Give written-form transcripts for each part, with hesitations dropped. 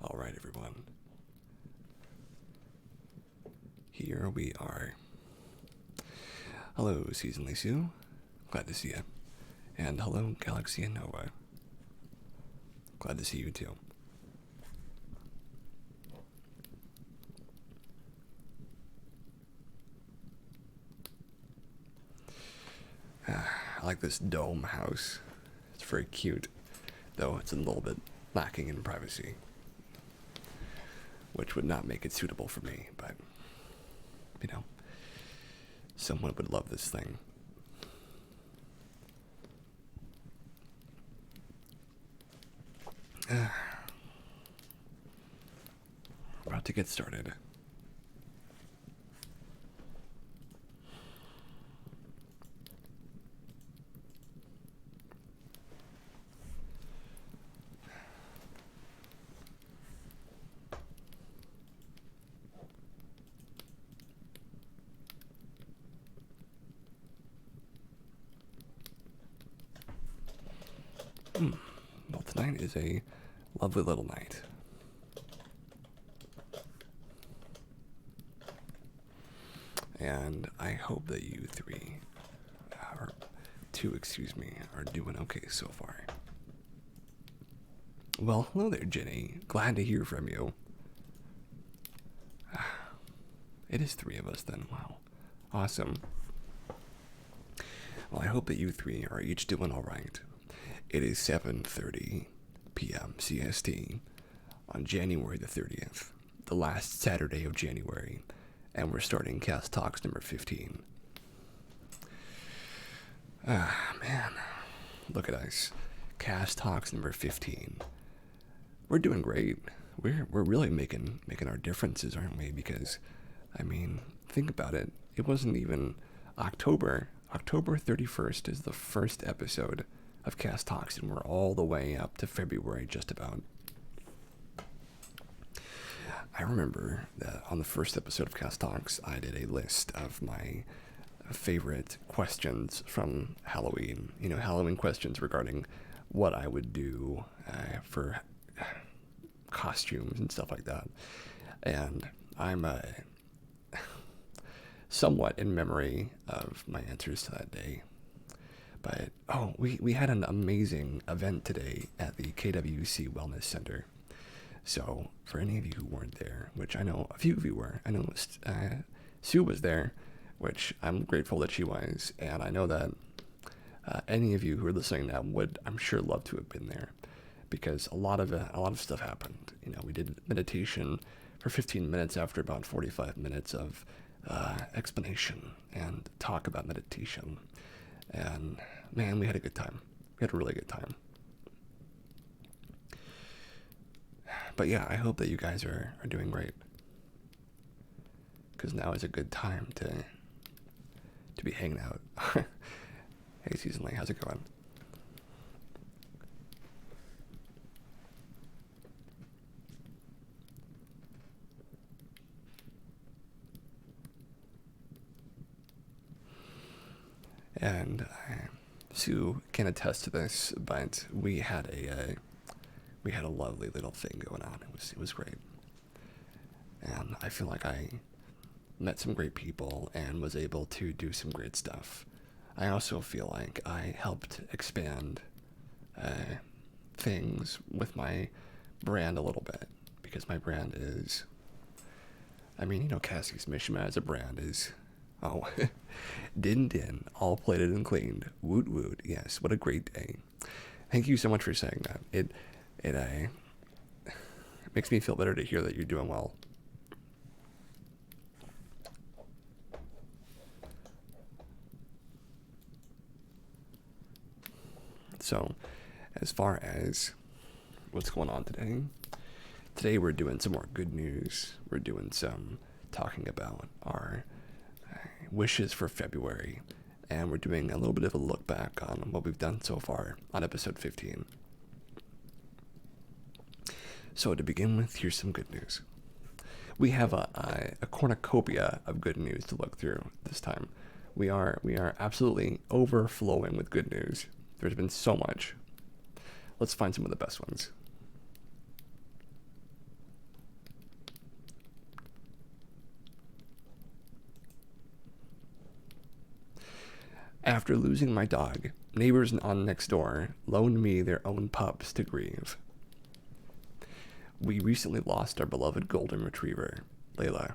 All right, everyone. Here we are. Hello, Seasonally Sue. Glad to see you. And hello, Galaxy and Nova. Glad to see you too. I like this dome house. It's very cute, though it's a little bit lacking in privacy, which would not make it suitable for me, but, you know, someone would love this thing. About to get started. Well, tonight is a lovely little night. And I hope that you three, or two, excuse me, are doing okay so far. Well, hello there, Jenny. Glad to hear from you. It is three of us then. Wow. Awesome. Well, I hope that you three are each doing all right. It is 7:30 p.m. CST on January the 30th, the last Saturday of January, and we're starting Cast Talks number 15. Ah, man. Look at us. Cast Talks number 15. We're doing great. We're really making our differences, aren't we? Because, I mean, think about it. It wasn't even October. October 31st is the first episode of Cast Talks, and we're all the way up to February, just about. I remember that on the first episode of Cast Talks, I did a list of my favorite questions from Halloween. You know, Halloween questions regarding what I would do for costumes and stuff like that. And I'm somewhat in memory of my answers to that day. But, oh, we had an amazing event today at the KWC Wellness Center. So, for any of you who weren't there, which I know a few of you were, I know Sue was there, which I'm grateful that she was, and I know that any of you who are listening now would, I'm sure, love to have been there, because a lot of stuff happened. You know, we did meditation for 15 minutes after about 45 minutes of explanation and talk about meditation. And man, we had a good time. We had a really good time. But yeah, I hope that you guys are doing great. Because now is a good time to be hanging out. Hey, Seasonally, how's it going? And Sue can attest to this, but we had a lovely little thing going on. It was great, and I feel like I met some great people and was able to do some great stuff. I also feel like I helped expand things with my brand a little bit, because my brand is, I mean, you know, Cassie's Mishima as a brand is, oh, din din, all plated and cleaned, woot woot. Yes, what a great day. Thank you so much for saying that. It makes me feel better to hear that you're doing well. So, as far as what's going on today we're doing some more good news. We're doing some talking about our wishes for February, and we're doing a little bit of a look back on what we've done so far on episode 15. So to begin with, here's some good news. We have a cornucopia of good news to look through this time. We are absolutely overflowing with good news. There's been so much. Let's find some of the best ones. After losing my dog, neighbors on next door loaned me their own pups to grieve. We recently lost our beloved golden retriever, Layla.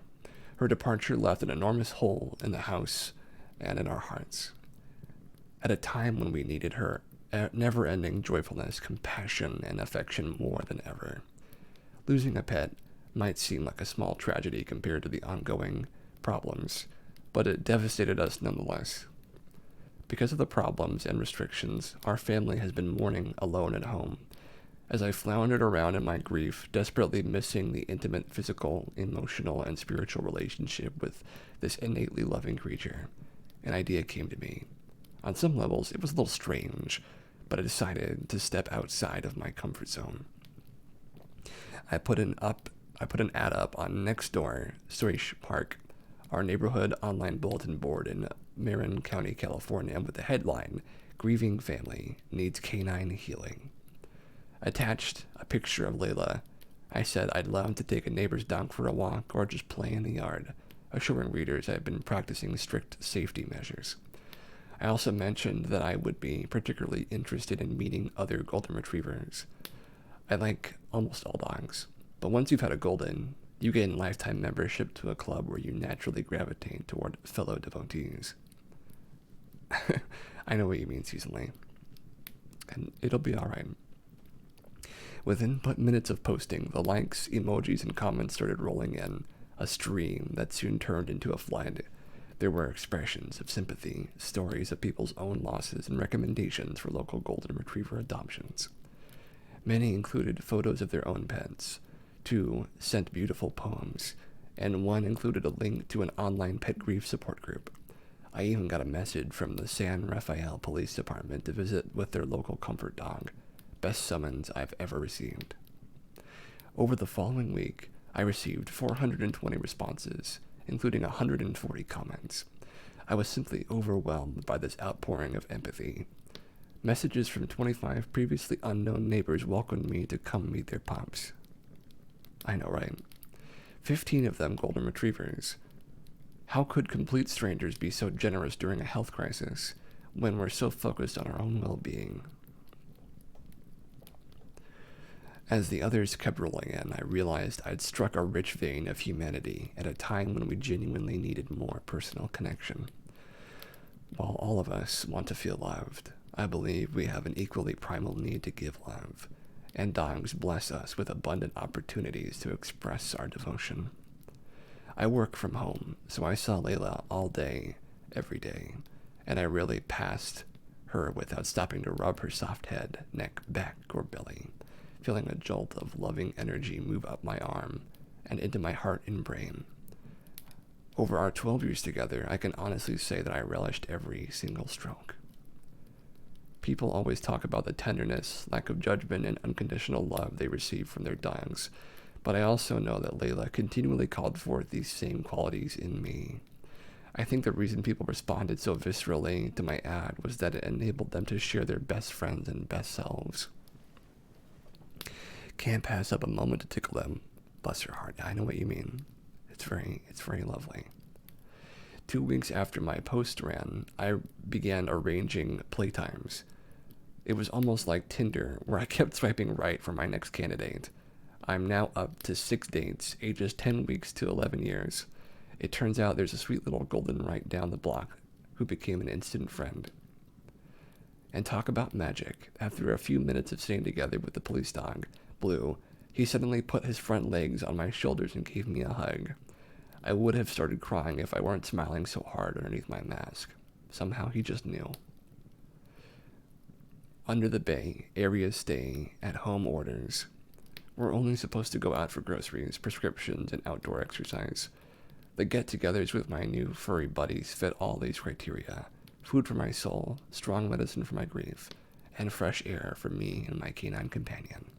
Her departure left an enormous hole in the house and in our hearts. At a time when we needed her never-ending joyfulness, compassion, and affection more than ever. Losing a pet might seem like a small tragedy compared to the ongoing problems, but it devastated us nonetheless. Because of the problems and restrictions, our family has been mourning alone at home. As I floundered around in my grief, desperately missing the intimate physical, emotional, and spiritual relationship with this innately loving creature, an idea came to me. On some levels, it was a little strange, but I decided to step outside of my comfort zone. I put an ad up on Nextdoor Stoish Park, our neighborhood online bulletin board in Marin County, California, with the headline, "Grieving Family Needs Canine Healing." Attached a picture of Layla. I said I'd love to take a neighbor's dog for a walk or just play in the yard, assuring readers I've been practicing strict safety measures. I also mentioned that I would be particularly interested in meeting other golden retrievers. I like almost all dogs, but once you've had a golden, you gain lifetime membership to a club where you naturally gravitate toward fellow devotees. I know what you mean, Seasonally. And it'll be alright. Within but minutes of posting, the likes, emojis, and comments started rolling in, a stream that soon turned into a flood. There were expressions of sympathy, stories of people's own losses, and recommendations for local golden retriever adoptions. Many included photos of their own pets, 2 sent beautiful poems, and 1 included a link to an online pet grief support group. I even got a message from the San Rafael Police Department to visit with their local comfort dog. Best summons I've ever received. Over the following week, I received 420 responses, including 140 comments. I was simply overwhelmed by this outpouring of empathy. Messages from 25 previously unknown neighbors welcomed me to come meet their pups. I know, right? 15 of them golden retrievers. How could complete strangers be so generous during a health crisis when we're so focused on our own well-being? As the others kept rolling in, I realized I'd struck a rich vein of humanity at a time when we genuinely needed more personal connection. While all of us want to feel loved, I believe we have an equally primal need to give love, and dogs bless us with abundant opportunities to express our devotion. I work from home, so I saw Layla all day, every day, and I rarely passed her without stopping to rub her soft head, neck, back, or belly, feeling a jolt of loving energy move up my arm and into my heart and brain. Over our 12 years together, I can honestly say that I relished every single stroke. People always talk about the tenderness, lack of judgment, and unconditional love they receive from their dogs, but I also know that Layla continually called forth these same qualities in me. I think the reason people responded so viscerally to my ad was that it enabled them to share their best friends and best selves. Can't pass up a moment to tickle them. Bless your heart. I know what you mean. It's very lovely. 2 weeks after my post ran, I began arranging playtimes. It was almost like Tinder, where I kept swiping right for my next candidate. I'm now up to 6 dates, ages 10 weeks to 11 years. It turns out there's a sweet little golden right down the block who became an instant friend. And talk about magic. After a few minutes of staying together with the police dog, Blue, he suddenly put his front legs on my shoulders and gave me a hug. I would have started crying if I weren't smiling so hard underneath my mask. Somehow he just knew. Under the bay, area stay, at-home orders. We're only supposed to go out for groceries, prescriptions, and outdoor exercise. The get-togethers with my new furry buddies fit all these criteria. Food for my soul, strong medicine for my grief, and fresh air for me and my canine companion.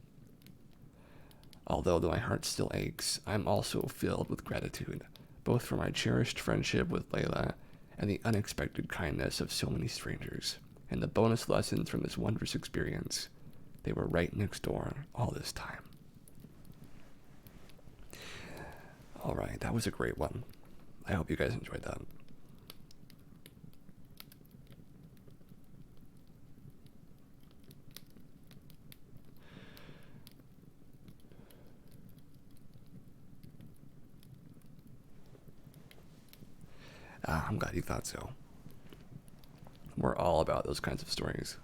Although my heart still aches, I'm also filled with gratitude, both for my cherished friendship with Layla and the unexpected kindness of so many strangers, and the bonus lessons from this wondrous experience. They were right next door all this time. Alright, that was a great one. I hope you guys enjoyed that. I'm glad you thought so. We're all about those kinds of stories.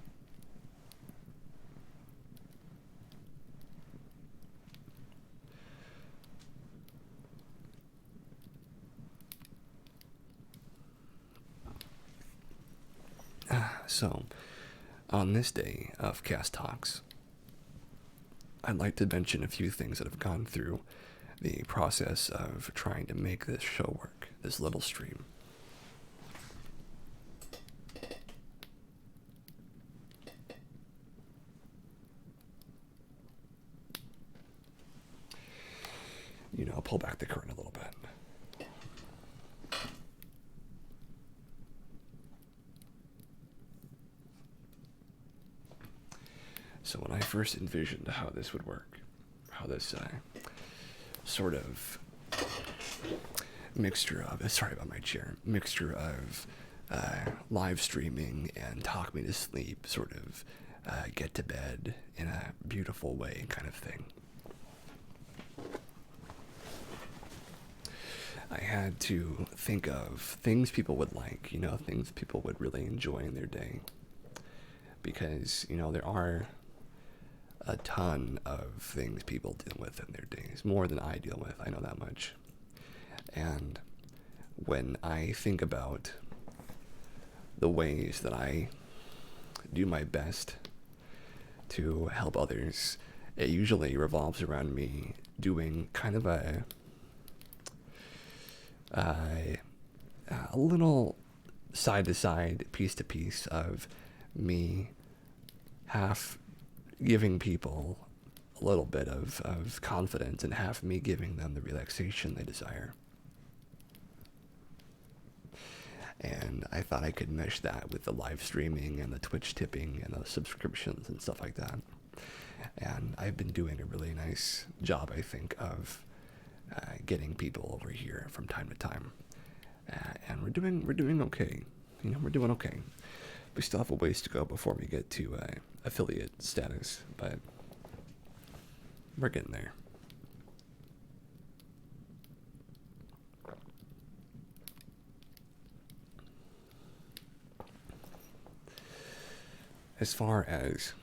So, on this day of Cast Talks, I'd like to mention a few things that have gone through the process of trying to make this show work, this little stream. Pull back the curtain a little bit. So when I first envisioned how this would work, how this sort of mixture of, sorry about my chair, mixture of live streaming and talk me to sleep, sort of get to bed in a beautiful way kind of thing. I had to think of things people would like, things people would really enjoy in their day. Because, there are a ton of things people deal with in their days, more than I deal with, I know that much. And when I think about the ways that I do my best to help others, it usually revolves around me doing kind of a little side to side, piece to piece of me half giving people a little bit of confidence and half me giving them the relaxation they desire. And I thought I could mesh that with the live streaming and the Twitch tipping and the subscriptions and stuff like that. And I've been doing a really nice job, I think, of getting people over here from time to time, and we're doing okay. We're doing okay. We still have a ways to go before we get to affiliate status, but we're getting there. As far as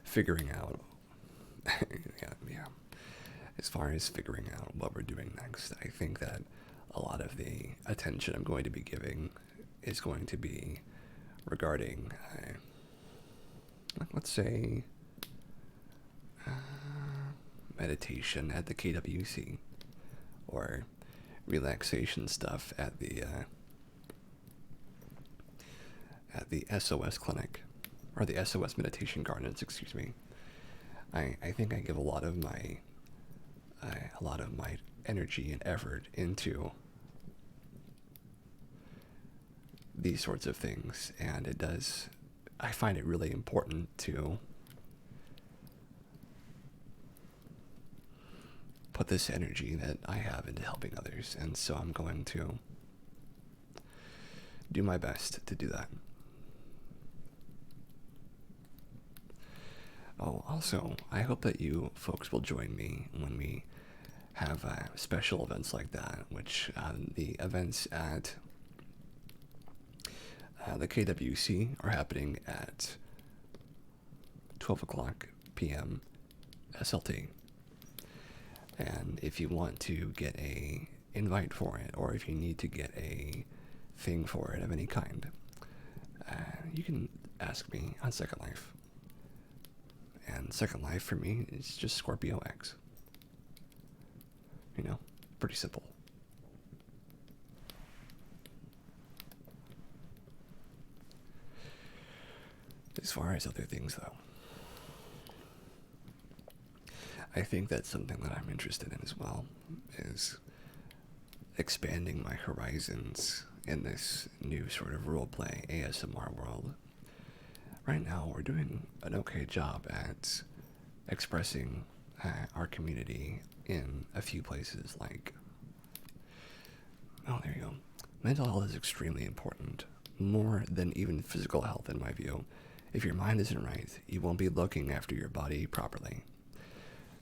figuring out yeah. As far as figuring out what we're doing next, I think that a lot of the attention I'm going to be giving is going to be regarding, let's say, meditation at the KWC, or relaxation stuff at the SOS clinic, or the SOS meditation gardens, excuse me. I think I give a lot of my energy and effort into these sorts of things, and I find it really important to put this energy that I have into helping others, and so I'm going to do my best to do that. Oh, also, I hope that you folks will join me when we have special events like that, which the events at the KWC are happening at 12 o'clock p.m. SLT. And if you want to get a invite for it, or if you need to get a thing for it of any kind, you can ask me on Second Life. And Second Life for me is just Scorpio X. Pretty simple. As far as other things, though, I think that's something that I'm interested in as well, is expanding my horizons in this new sort of roleplay ASMR world. Right now, we're doing an okay job at expressing our community in a few places, like, there you go. Mental health is extremely important, more than even physical health in my view. If your mind isn't right, you won't be looking after your body properly.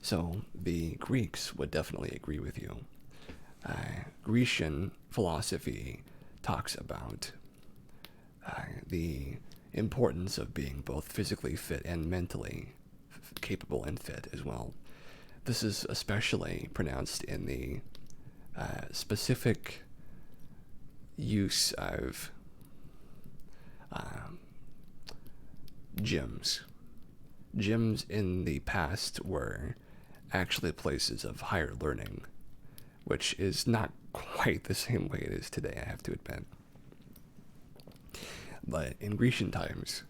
So the Greeks would definitely agree with you. Grecian philosophy talks about the importance of being both physically fit and mentally capable and fit as well. This is especially pronounced in the specific use of gyms. Gyms in the past were actually places of higher learning, which is not quite the same way it is today, I have to admit. But in Grecian times,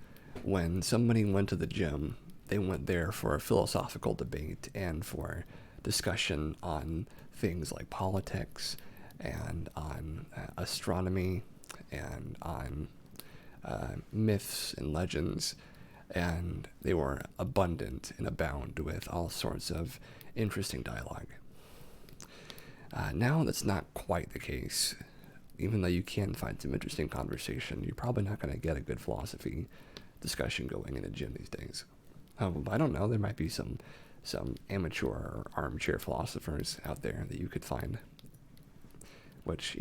when somebody went to the gym, they went there for a philosophical debate and for discussion on things like politics and on astronomy and on myths and legends, and they were abundant and abound with all sorts of interesting dialogue. Now that's not quite the case. Even though you can find some interesting conversation, you're probably not going to get a good philosophy discussion going in a gym these days. I don't know, there might be some amateur or armchair philosophers out there that you could find, which,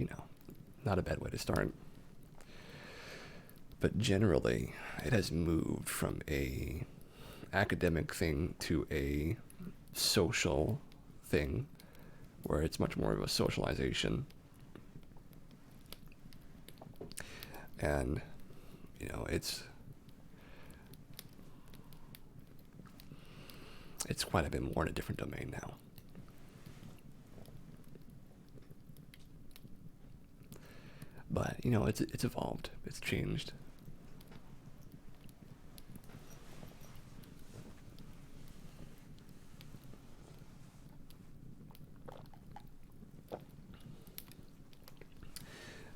not a bad way to start. But generally, it has moved from a academic thing to a social thing, where it's much more of a socialization. And, it's quite a bit more in a different domain now. But, it's evolved. It's changed.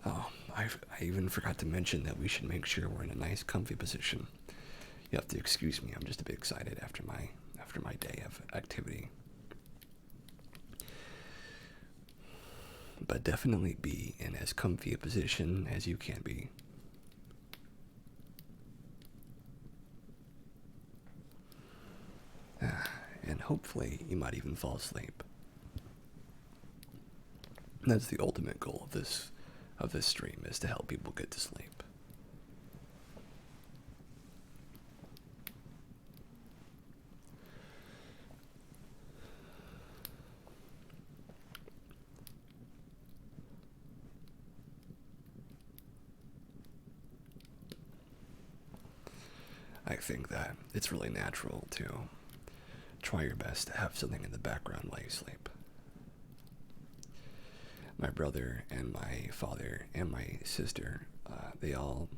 Oh, I even forgot to mention that we should make sure we're in a nice, comfy position. You have to excuse me. I'm just a bit excited after my day of activity. But definitely be in as comfy a position as you can be. And hopefully you might even fall asleep. That's the ultimate goal of this stream, is to help people get to sleep. I think that it's really natural to try your best to have something in the background while you sleep. My brother and my father and my sister, they all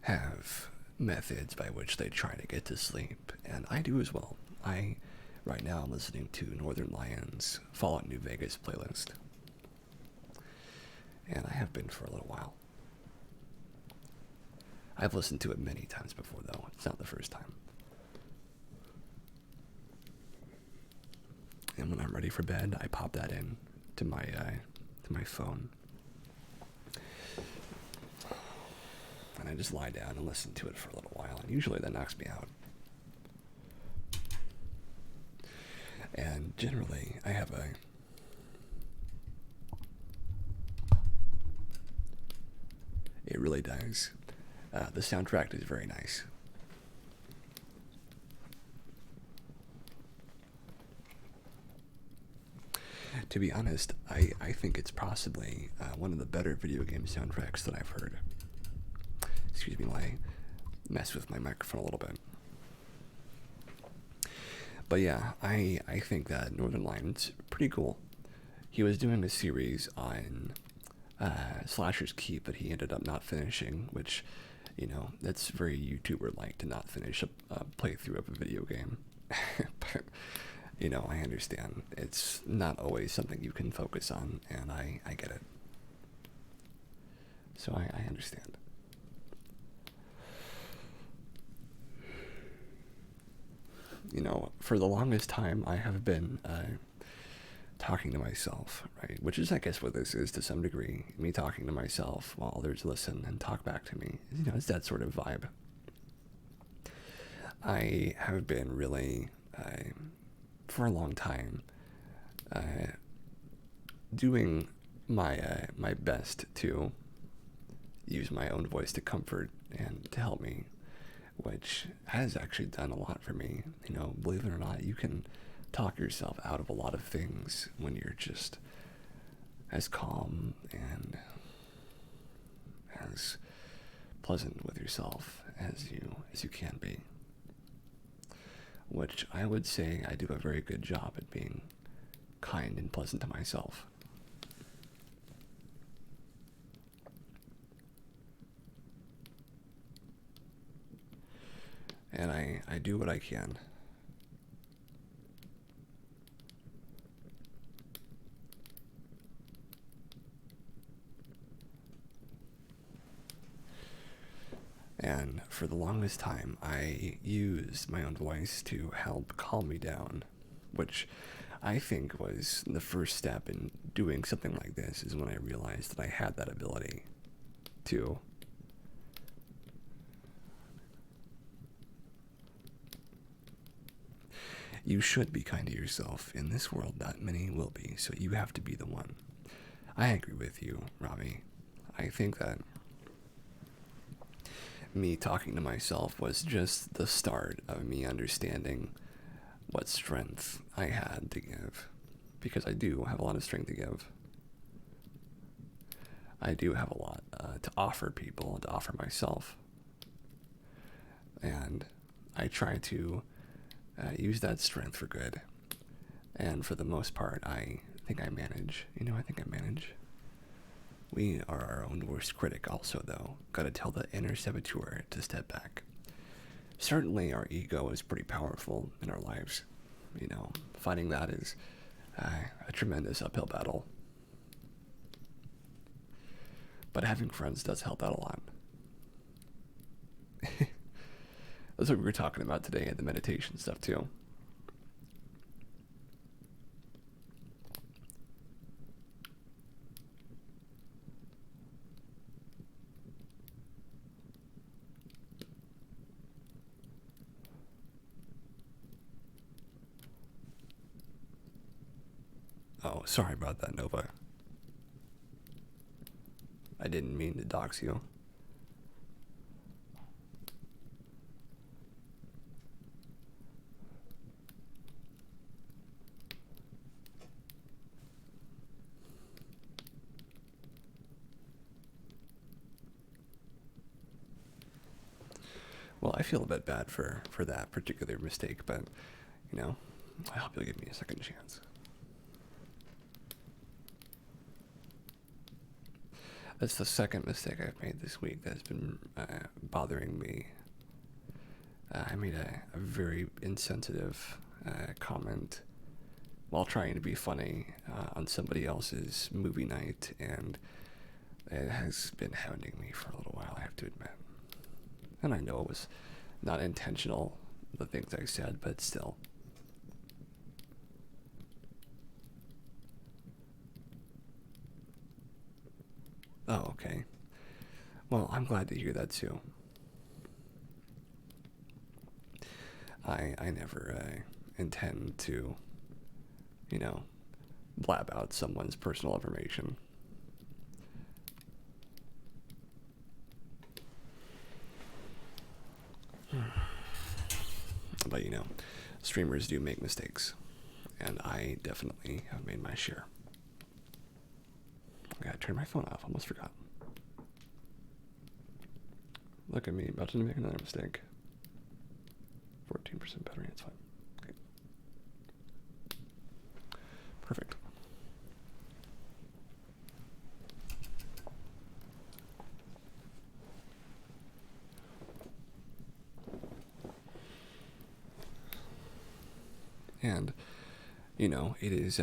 have methods by which they try to get to sleep, and I do as well. Right now, I'm listening to Northern Lions' Fallout New Vegas playlist, and I have been for a little while. I've listened to it many times before, though. It's not the first time. And when I'm ready for bed, I pop that in to my phone, and I just lie down and listen to it for a little while, and usually that knocks me out. And generally, I have it really does. The soundtrack is very nice. To be honest, I think it's possibly one of the better video game soundtracks that I've heard. Excuse me while I mess with my microphone a little bit. But yeah, I think that Northern Lions pretty cool. He was doing a series on Slasher's Keep that he ended up not finishing, which, that's very YouTuber-like to not finish a playthrough of a video game. But, I understand. It's not always something you can focus on, and I get it. So I understand. For the longest time, I have been talking to myself, right? Which is, I guess, what this is to some degree. Me talking to myself while others listen and talk back to me. It's that sort of vibe. I have been really, for a long time, doing my best to use my own voice to comfort and to help me, which has actually done a lot for me. You know, believe it or not, you can talk yourself out of a lot of things when you're just as calm and as pleasant with yourself as you can be. Which I would say I do a very good job at being kind and pleasant to myself. And I do what I can. And for the longest time, I used my own voice to help calm me down, which I think was the first step in doing something like this, is when I realized that I had that ability to. You should be kind to yourself. In this world, not many will be, so you have to be the one. I agree with you, Robbie. I think that me talking to myself was just the start of me understanding what strength I had to give. Because I do have a lot of strength to give. I do have a lot to offer people, to offer myself. And I try to use that strength for good. And for the most part, I think I manage. You know, I think I manage. We are our own worst critic also, though. Gotta tell the inner saboteur to step back. Certainly our ego is pretty powerful in our lives. You know, fighting that is a tremendous uphill battle. But having friends does help out a lot. That's what we were talking about today at the meditation stuff, too. Oh, sorry about that, Nova. I didn't mean to dox you. Well, I feel a bit bad for that particular mistake, but, you know, I hope you'll give me a second chance. That's the second mistake I've made this week that's been bothering me. I made a very insensitive comment while trying to be funny on somebody else's movie night, and it has been hounding me for a little while, I have to admit. And I know it was not intentional, the things I said, but still. Oh, okay. Well, I'm glad to hear that too. I never intend to, you know, blab out someone's personal information. But, you know, streamers do make mistakes, and I definitely have made my share. I gotta turn my phone off, almost forgot. Look at me, about to make another mistake. 14% battery, it's fine. Okay. Perfect. And, you know, it is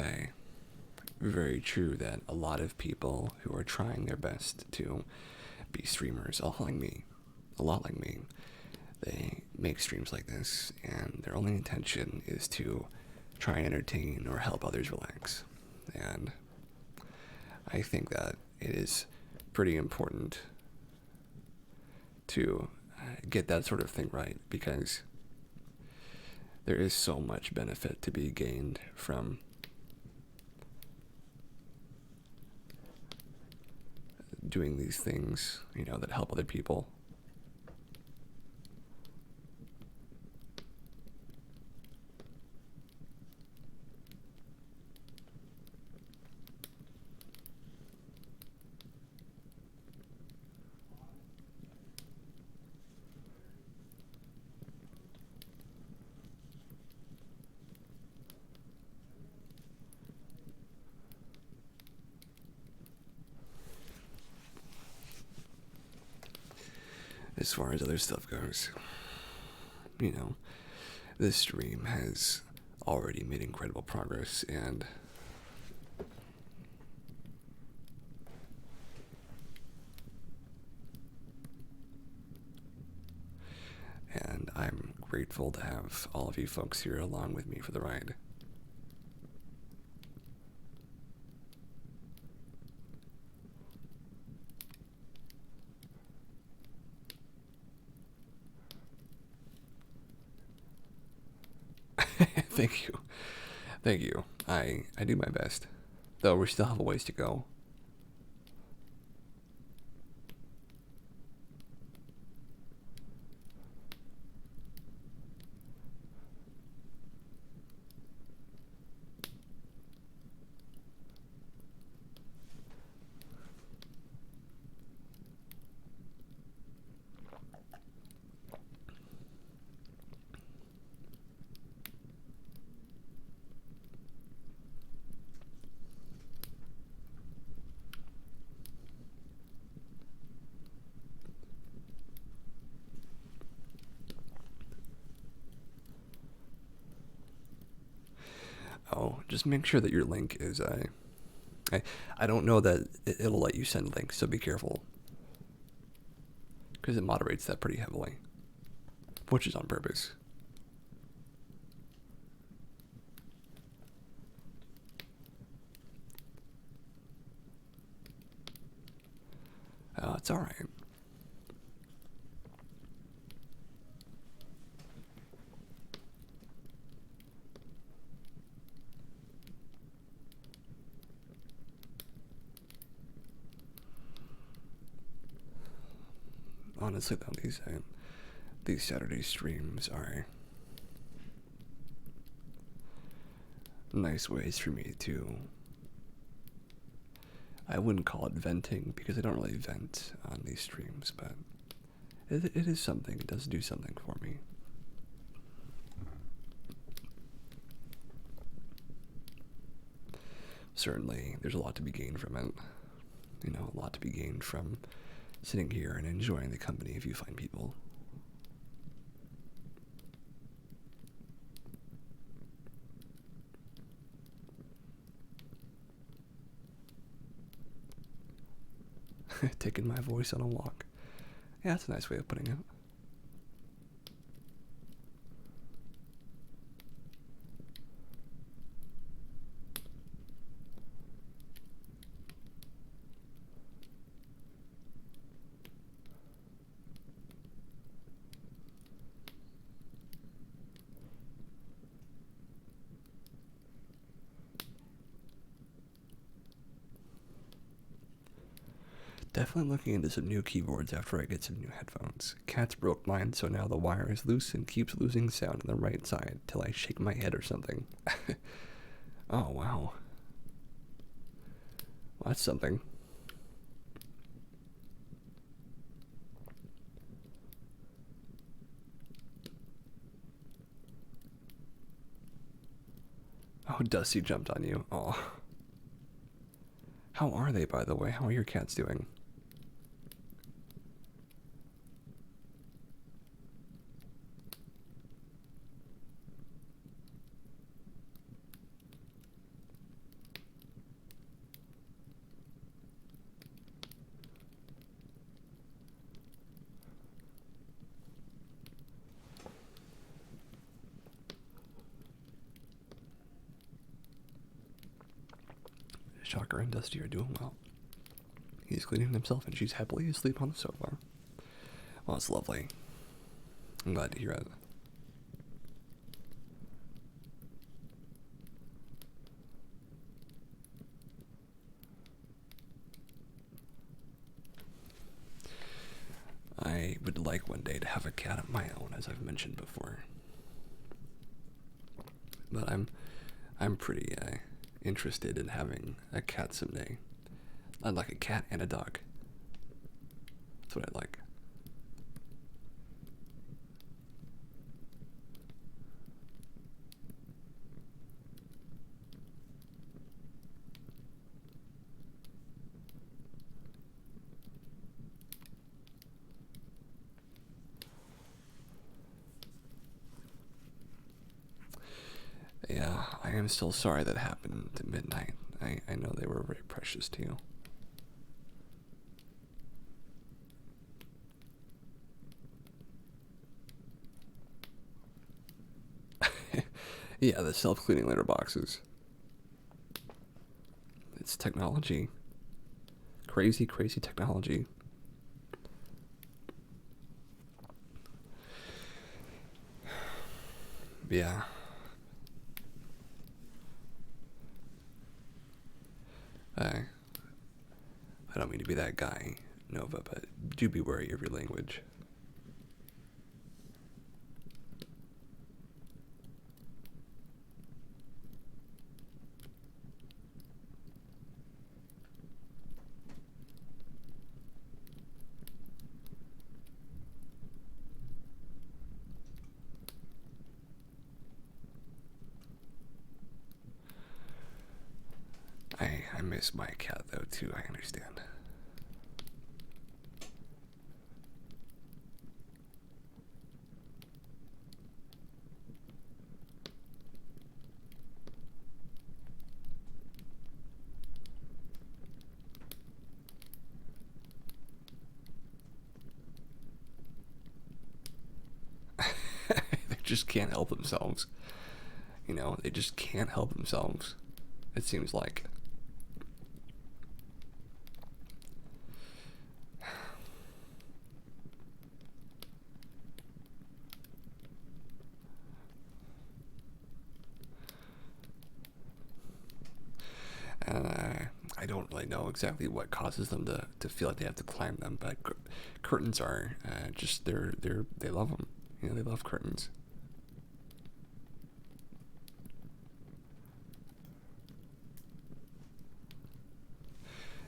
very true that a lot of people who are trying their best to be streamers, a lot like me, they make streams like this, and their only intention is to try and entertain or help others relax. And I think that it is pretty important to get that sort of thing right, because there is so much benefit to be gained from doing these things, that help other people. As far as other stuff goes, you know, this stream has already made incredible progress, and I'm grateful to have all of you folks here along with me for the ride. Thank you. Thank you. I do my best. Though we still have a ways to go. Oh, just make sure that your link is I don't know that it'll let you send links, so be careful. Because it moderates that pretty heavily. Which is on purpose. It's alright. Honestly, though, these Saturday streams are nice ways for me to. I wouldn't call it venting because I don't really vent on these streams, but it is something. It does do something for me. Certainly, there's a lot to be gained from it. A lot to be gained from sitting here and enjoying the company of you fine people. Taking my voice on a walk. Yeah, that's a nice way of putting it. Definitely looking into some new keyboards after I get some new headphones. Cats broke mine, so now the wire is loose and keeps losing sound on the right side till I shake my head or something. Oh, wow. Well, that's something. Oh, Dusty jumped on you. Oh. How are they, by the way? How are your cats doing? Shocker and Dusty are doing well. He's cleaning himself and she's happily asleep on the sofa. Well, it's lovely. I'm glad to hear it. would like one day to have a cat of my own, as I've mentioned before. But I'm pretty interested in having a cat someday. I'd like a cat and a dog. That's what I'd like. Yeah, I am still sorry that happened at midnight. I know they were very precious to you. Yeah, the self-cleaning litter boxes. It's technology. Crazy, crazy technology. Yeah. I I don't mean to be that guy, Nova, but do be wary of your language. I miss my cat though too, I understand. They just can't help themselves. You know, they just can't help themselves. It seems like. I don't really know exactly what causes them to feel like they have to climb them, but curtains are just they love them. You know, they love curtains.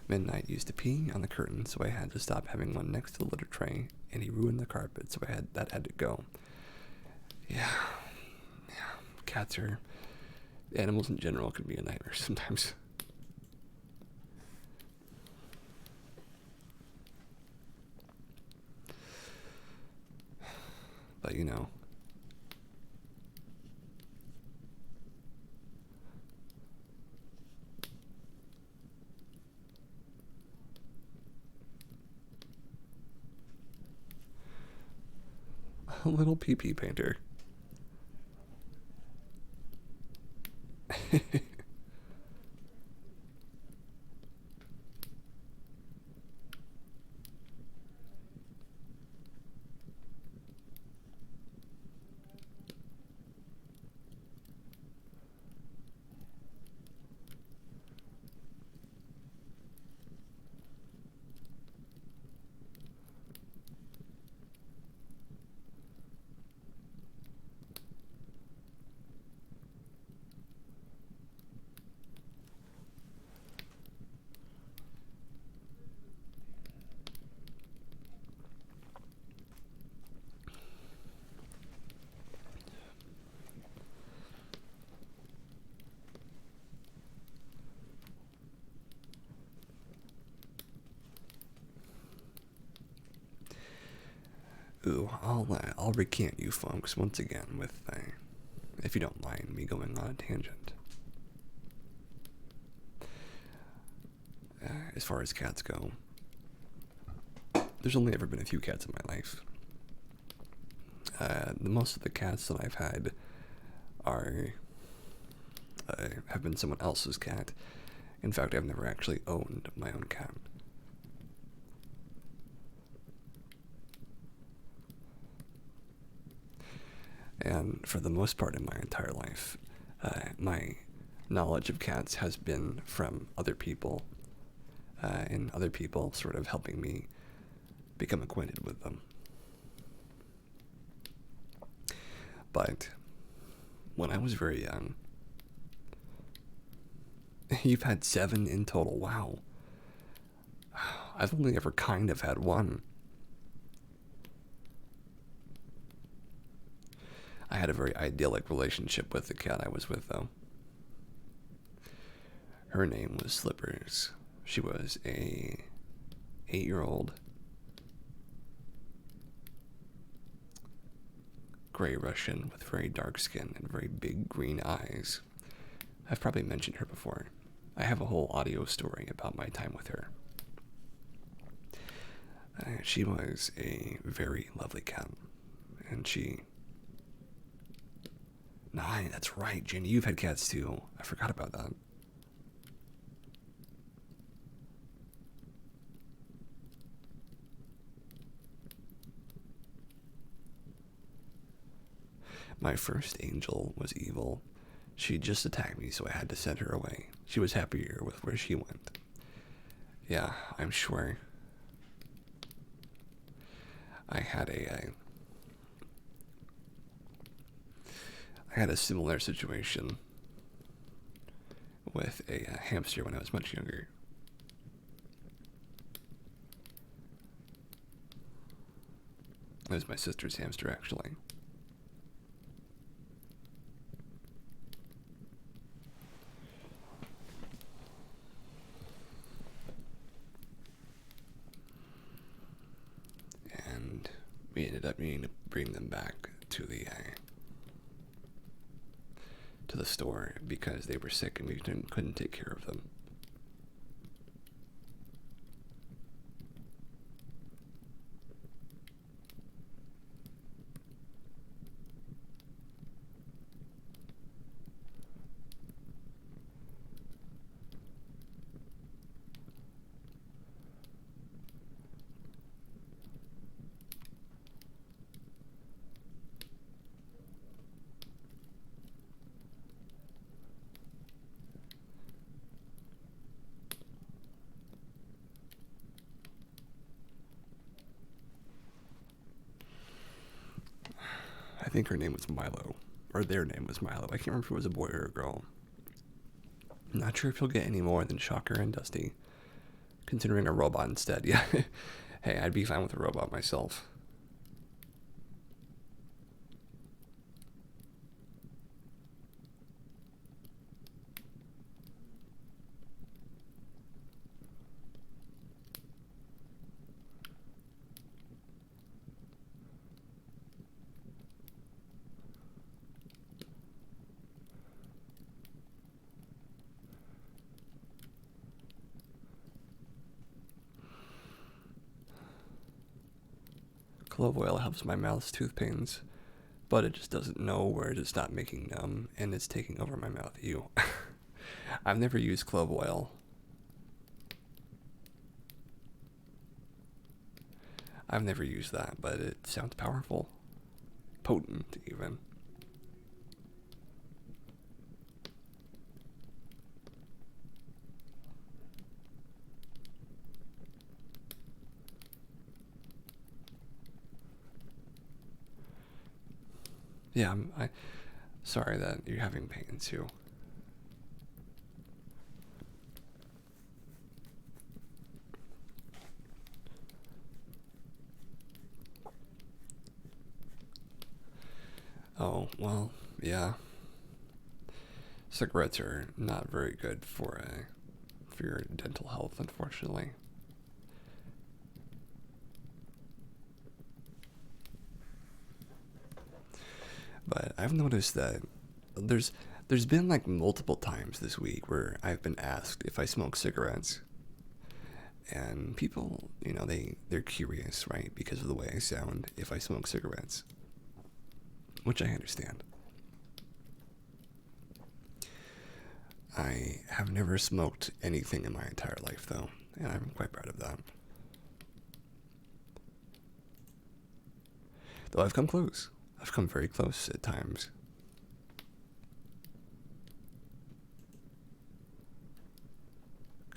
Midnight used to pee on the curtain, so I had to stop having one next to the litter tray, and he ruined the carpet, so that had to go. Yeah, yeah. Cats are animals in general can be a nightmare sometimes. But you know, a little pee pee painter. Ooh, I'll recant you folks once again with, if you don't mind me going on a tangent. As far as cats go, there's only ever been a few cats in my life. The most of the cats that I've had are have been someone else's cat. In fact, I've never actually owned my own cat. And for the most part in my entire life, my knowledge of cats has been from other people, and other people sort of helping me become acquainted with them. But when I was very young, you've had 7 in total. Wow. I've only ever kind of had 1. I had a very idyllic relationship with the cat I was with, though. Her name was Slippers. She was a 8-year-old gray Russian with very dark skin and very big green eyes. I've probably mentioned her before. I have a whole audio story about my time with her. She was a very lovely cat. And she... Nah, that's right, Jenny. You've had cats too. I forgot about that. My first angel was evil. She just attacked me, so I had to send her away. She was happier with where she went. Yeah, I'm sure. I had a similar situation with a hamster when I was much younger. It was my sister's hamster, actually. And we ended up needing to bring them back to the store because they were sick and we couldn't take care of them. I think her name was Milo, or their name was Milo. I can't remember if it was a boy or a girl. Not sure if you'll get any more than Shocker and Dusty, considering a robot instead. Yeah, hey, I'd be fine with a robot myself. Clove oil helps my mouth's tooth pains, but it just doesn't know where to stop making numb, and it's taking over my mouth. Ew. I've never used clove oil. I've never used that, but it sounds powerful. Potent, even. Yeah, I sorry that you're having pain too. Oh, well, yeah. Cigarettes are not very good for your dental health, unfortunately. But I've noticed that there's there's been like multiple times this week where I've been asked if I smoke cigarettes. And people, they're curious, right? Because of the way I sound if I smoke cigarettes. Which I understand. I have never smoked anything in my entire life, though, and I'm quite proud of that. Though I've come close. I've come very close at times.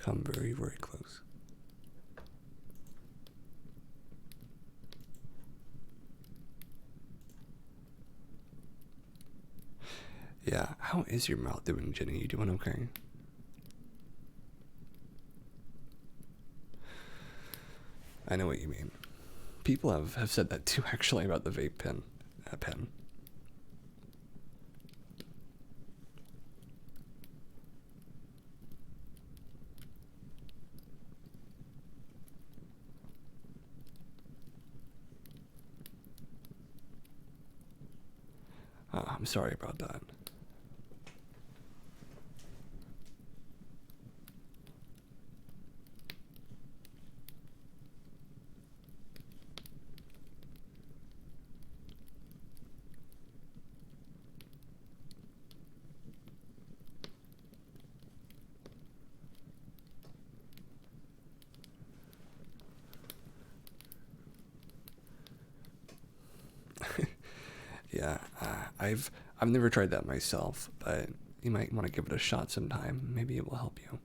Come very, very close. How is your mouth doing, Jenny? You doing okay? I know what you mean. People have said that too, actually, about the vape pen. Pen. I'm sorry about that. Yeah, I've never tried that myself, but you might want to give it a shot sometime. Maybe it will help you.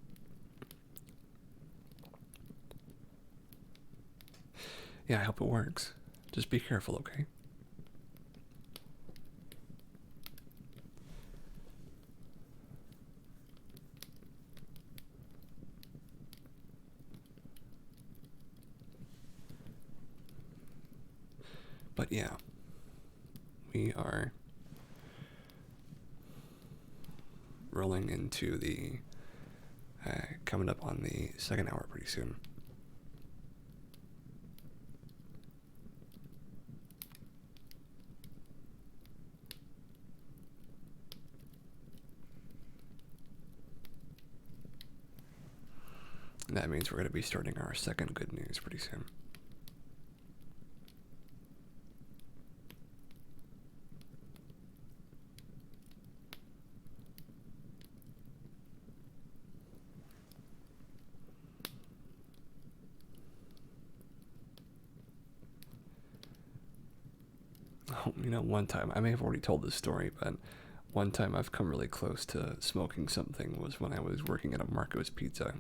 Yeah, I hope it works. Just be careful, okay? But yeah, we are rolling into the coming up on the second hour pretty soon. And that means we're going to be starting our second good news pretty soon. Oh, one time, I may have already told this story, but one time I've come really close to smoking something was when I was working at a Marco's Pizza.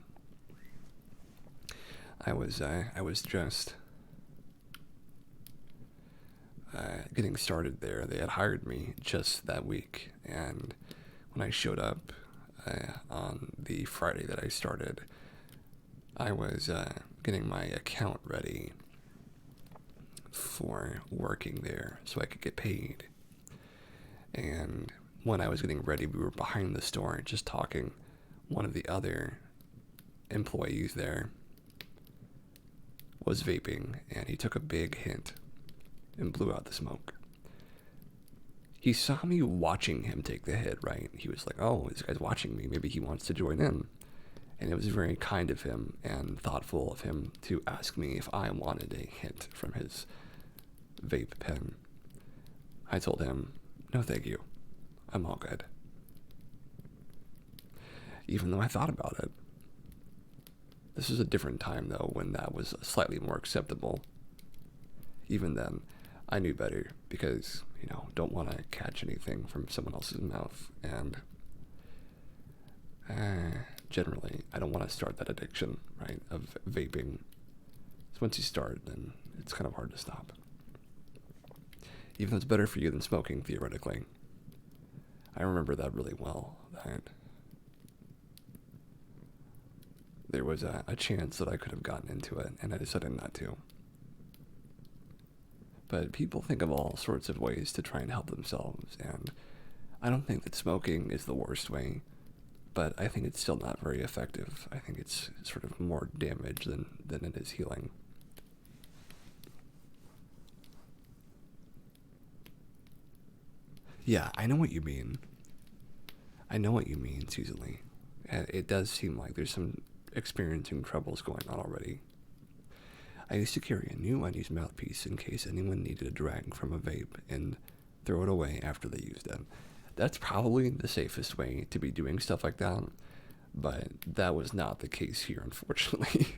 I was just getting started there. They had hired me just that week, and when I showed up on the Friday that I started, I was getting my account ready for working there so I could get paid. And when I was getting ready, we were behind the store just talking. One of the other employees there was vaping, and he took a big hint and blew out the smoke. He saw me watching him take the hit, right? He was like, oh, this guy's watching me. Maybe he wants to join in. And it was very kind of him and thoughtful of him to ask me if I wanted a hint from his vape pen. I told him, no thank you. I'm all good. Even though I thought about it. This was a different time, though, when that was slightly more acceptable. Even then, I knew better because, don't want to catch anything from someone else's mouth. And generally, I don't want to start that addiction, right, of vaping. So once you start, then it's kind of hard to stop. Even though it's better for you than smoking, theoretically. I remember that really well, that there was a chance that I could have gotten into it, and I decided not to. But people think of all sorts of ways to try and help themselves, and I don't think that smoking is the worst way, but I think it's still not very effective. I think it's sort of more damage than it is healing. Yeah, I know what you mean. I know what you mean, Susan Lee. And it does seem like there's some experiencing troubles going on already. I used to carry a new unused mouthpiece in case anyone needed a drag from a vape and throw it away after they used it. That's probably the safest way to be doing stuff like that, but that was not the case here, unfortunately.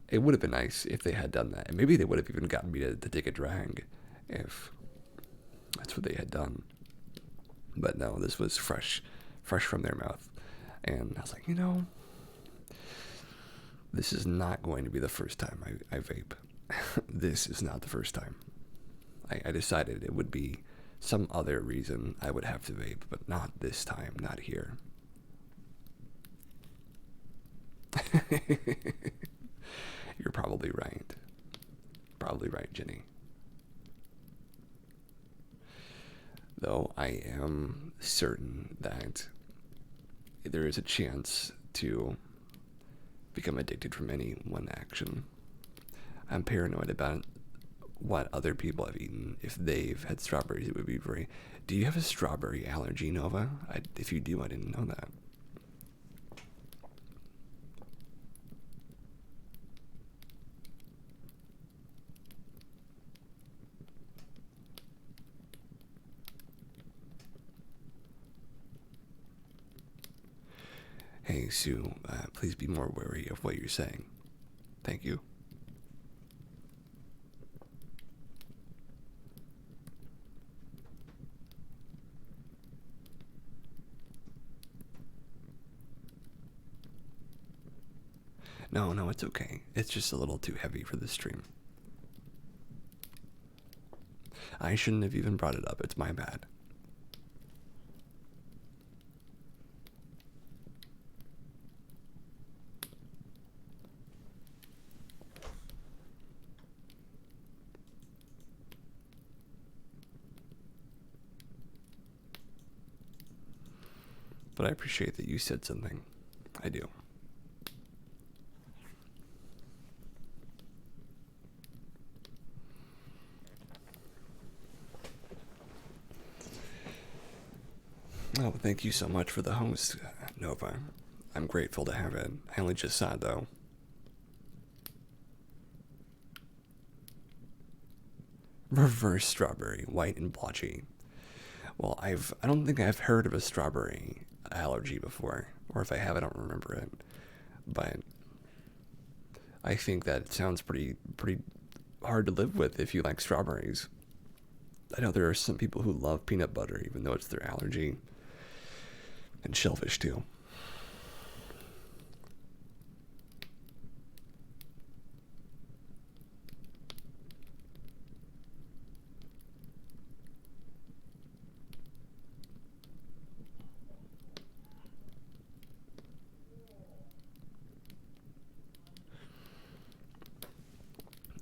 It would have been nice if they had done that, and maybe they would have even gotten me to take a drag if that's what they had done. But no, this was fresh from their mouth. And I was like, this is not going to be the first time I vape. This is not the first time. I decided it would be some other reason, I would have to vape, but not this time, not here. You're probably right. Probably right, Jenny. Though I am certain that there is a chance to become addicted from any one action. I'm paranoid about what other people have eaten. If they've had strawberries, it would be very. Do you have a strawberry allergy, Nova? If you do, I didn't know that. Hey, Sue, please be more wary of what you're saying. Thank you. No, no, it's okay. It's just a little too heavy for the stream. I shouldn't have even brought it up. It's my bad. But I appreciate that you said something. I do. Oh, thank you so much for the host, Nova. I'm grateful to have it. I only just saw it, though. Reverse strawberry, white and blotchy. Well, I don't think I've heard of a strawberry allergy before, or if I have, I don't remember it. But I think that sounds pretty hard to live with if you like strawberries. I know there are some people who love peanut butter, even though it's their allergy, and shellfish too.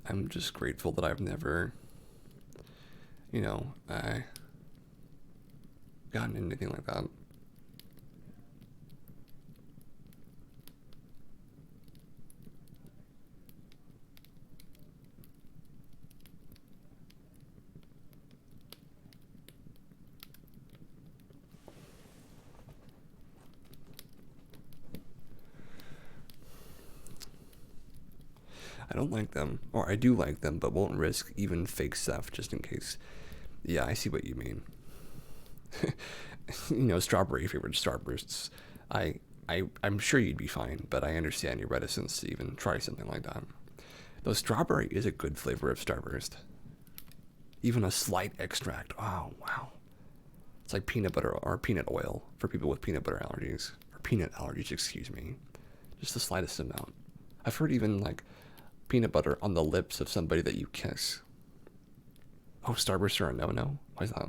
I'm just grateful that I've never, gotten anything like that. I don't like them, or I do like them, but won't risk even fake stuff just in case. Yeah, I see what you mean. Strawberry flavored Starbursts. I'm sure you'd be fine, but I understand your reticence to even try something like that. Though strawberry is a good flavor of Starburst. Even a slight extract. Oh, wow. It's like peanut butter or peanut oil for people with peanut butter allergies. Or peanut allergies, excuse me. Just the slightest amount. I've heard even like peanut butter on the lips of somebody that you kiss. Oh, Starbursts are a no-no? Why is that?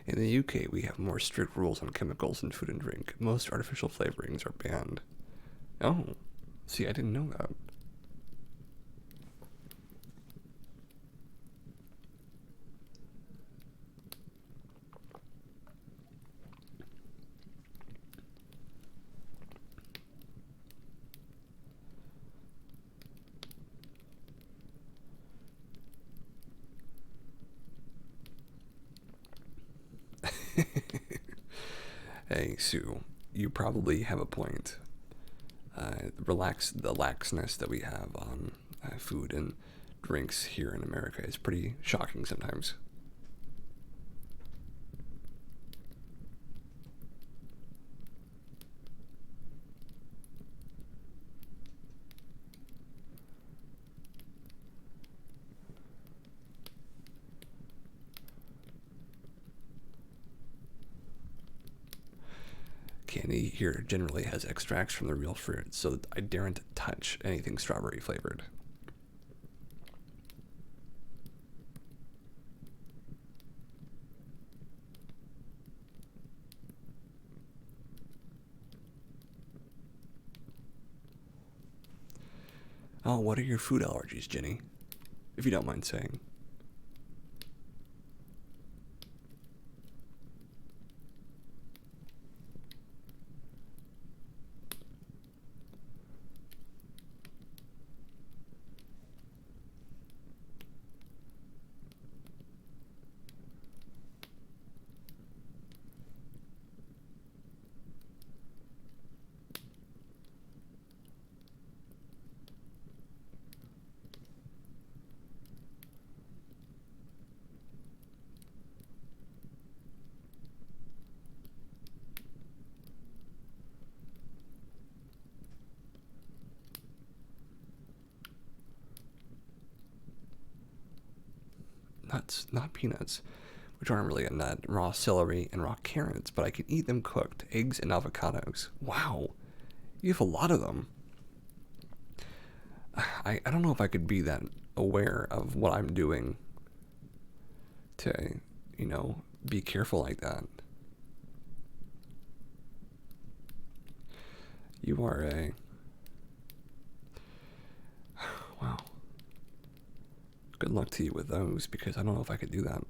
In the UK, we have more strict rules on chemicals in food and drink. Most artificial flavorings are banned. Oh, see, I didn't know that. Hey, Sue, you probably have a point. The laxness that we have on food and drinks here in America is pretty shocking sometimes. Candy here generally has extracts from the real fruit, so I daren't touch anything strawberry flavored. Oh, what are your food allergies, Jenny? If you don't mind saying. Nuts, not peanuts, which aren't really a nut. Raw celery and raw carrots, but I can eat them cooked. Eggs and avocados. Wow, you have a lot of them. I don't know if I could be that aware of what I'm doing to, be careful like that. You are a. Wow. Good luck to you with those because I don't know if I could do that.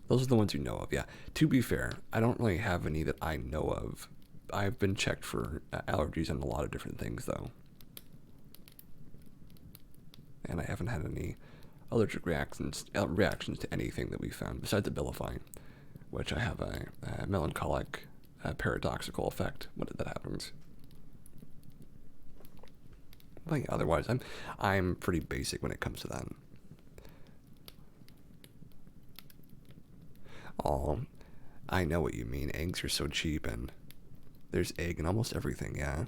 Those are the ones you know of, yeah. To be fair, I don't really have any that I know of. I've been checked for allergies on a lot of different things, though. And I haven't had any allergic reactions to anything that we found, besides Abilify, which I have a melancholic, paradoxical effect when that happens. But yeah, otherwise, I'm pretty basic when it comes to that. Oh, I know what you mean. Eggs are so cheap, and there's egg in almost everything, yeah.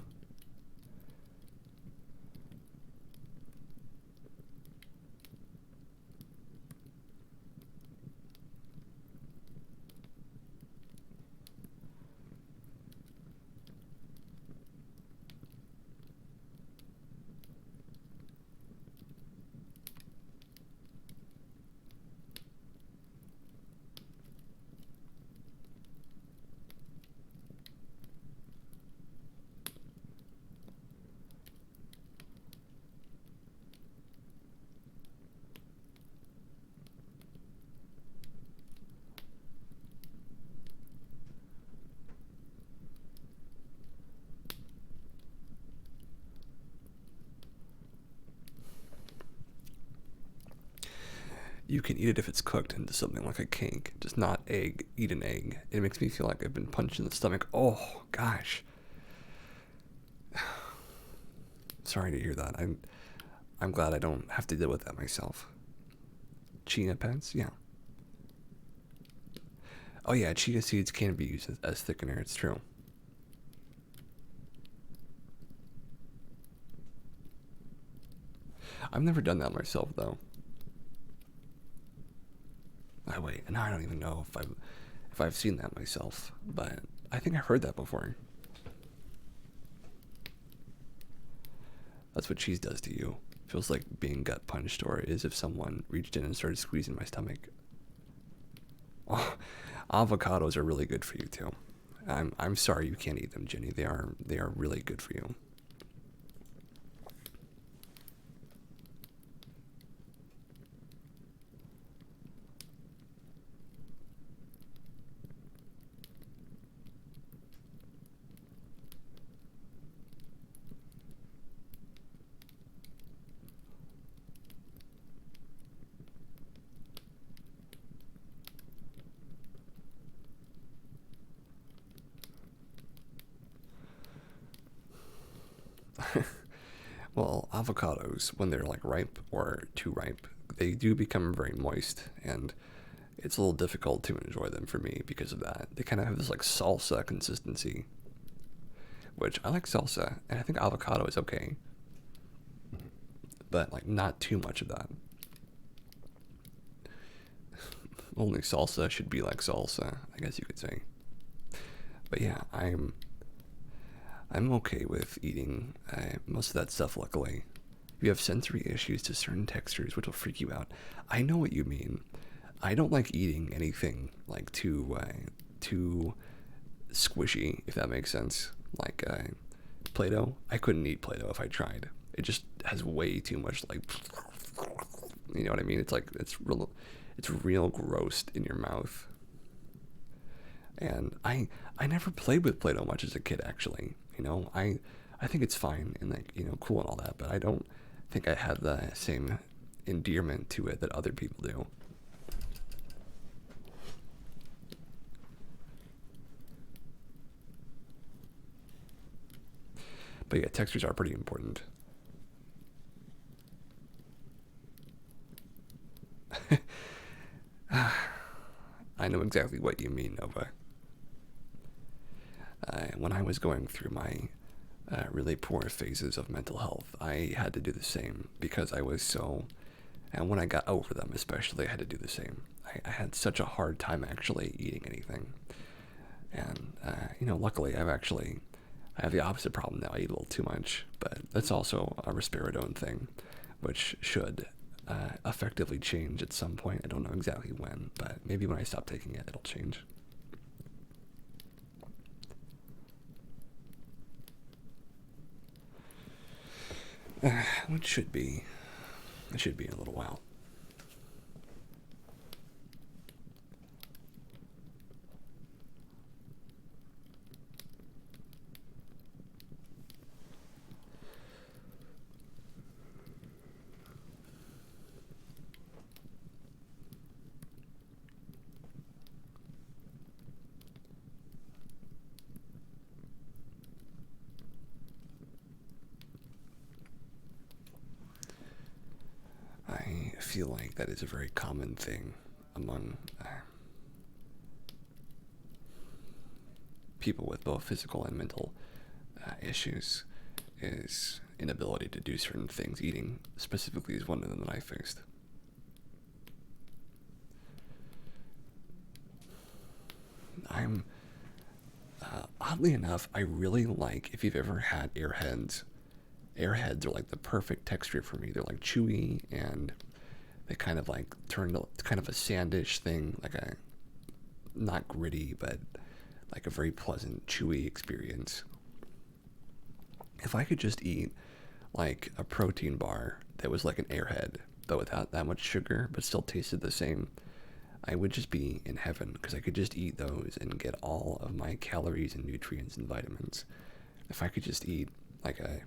You can eat it if it's cooked into something like a cake, just not egg. Eat an egg. It makes me feel like I've been punched in the stomach. Oh gosh. Sorry to hear that. I'm glad I don't have to deal with that myself. Chia pets, yeah. Oh yeah, chia seeds can be used as thickener. It's true. I've never done that myself though. Oh wait, now I don't even know if I've seen that myself, but I think I've heard that before. That's what cheese does to you. Feels like being gut punched, or is if someone reached in and started squeezing my stomach. Oh, avocados are really good for you too. I'm sorry you can't eat them, Jenny. They are really good for you. Well, avocados, when they're like ripe or too ripe, they do become very moist, and it's a little difficult to enjoy them for me because of that. They kind of have this like salsa consistency, which I like salsa, and I think avocado is okay, but like not too much of that. Only salsa should be like salsa, I guess you could say. But yeah, I'm okay with eating most of that stuff. Luckily, if you have sensory issues to certain textures, which will freak you out, I know what you mean. I don't like eating anything like too squishy, if that makes sense. Like Play-Doh. I couldn't eat Play-Doh if I tried. It just has way too much like, you know what I mean? It's like it's real gross in your mouth. And I never played with Play-Doh much as a kid. Actually, I think it's fine and like cool and all that, but I don't think I had the same endearment to it that other people do. But yeah, textures are pretty important. I know exactly what you mean, Nova. When I was going through my really poor phases of mental health, I had to do the same because I was so. And when I got over them, especially, I had to do the same. I had such a hard time actually eating anything. And, luckily I have the opposite problem now. I eat a little too much, but that's also a risperidone thing, which should effectively change at some point. I don't know exactly when, but maybe when I stop taking it, it'll change. Which should be, it should be in a little while. I feel like that is a very common thing among people with both physical and mental issues is inability to do certain things. Eating specifically is one of them that I faced. I'm oddly enough, I really like if you've ever had airheads. Airheads are like the perfect texture for me. They're like chewy and they kind of like turn to kind of a sandish thing, like a not gritty, but like a very pleasant, chewy experience. If I could just eat like a protein bar that was like an airhead, but without that much sugar, but still tasted the same, I would just be in heaven because I could just eat those and get all of my calories and nutrients and vitamins. If I could just eat like a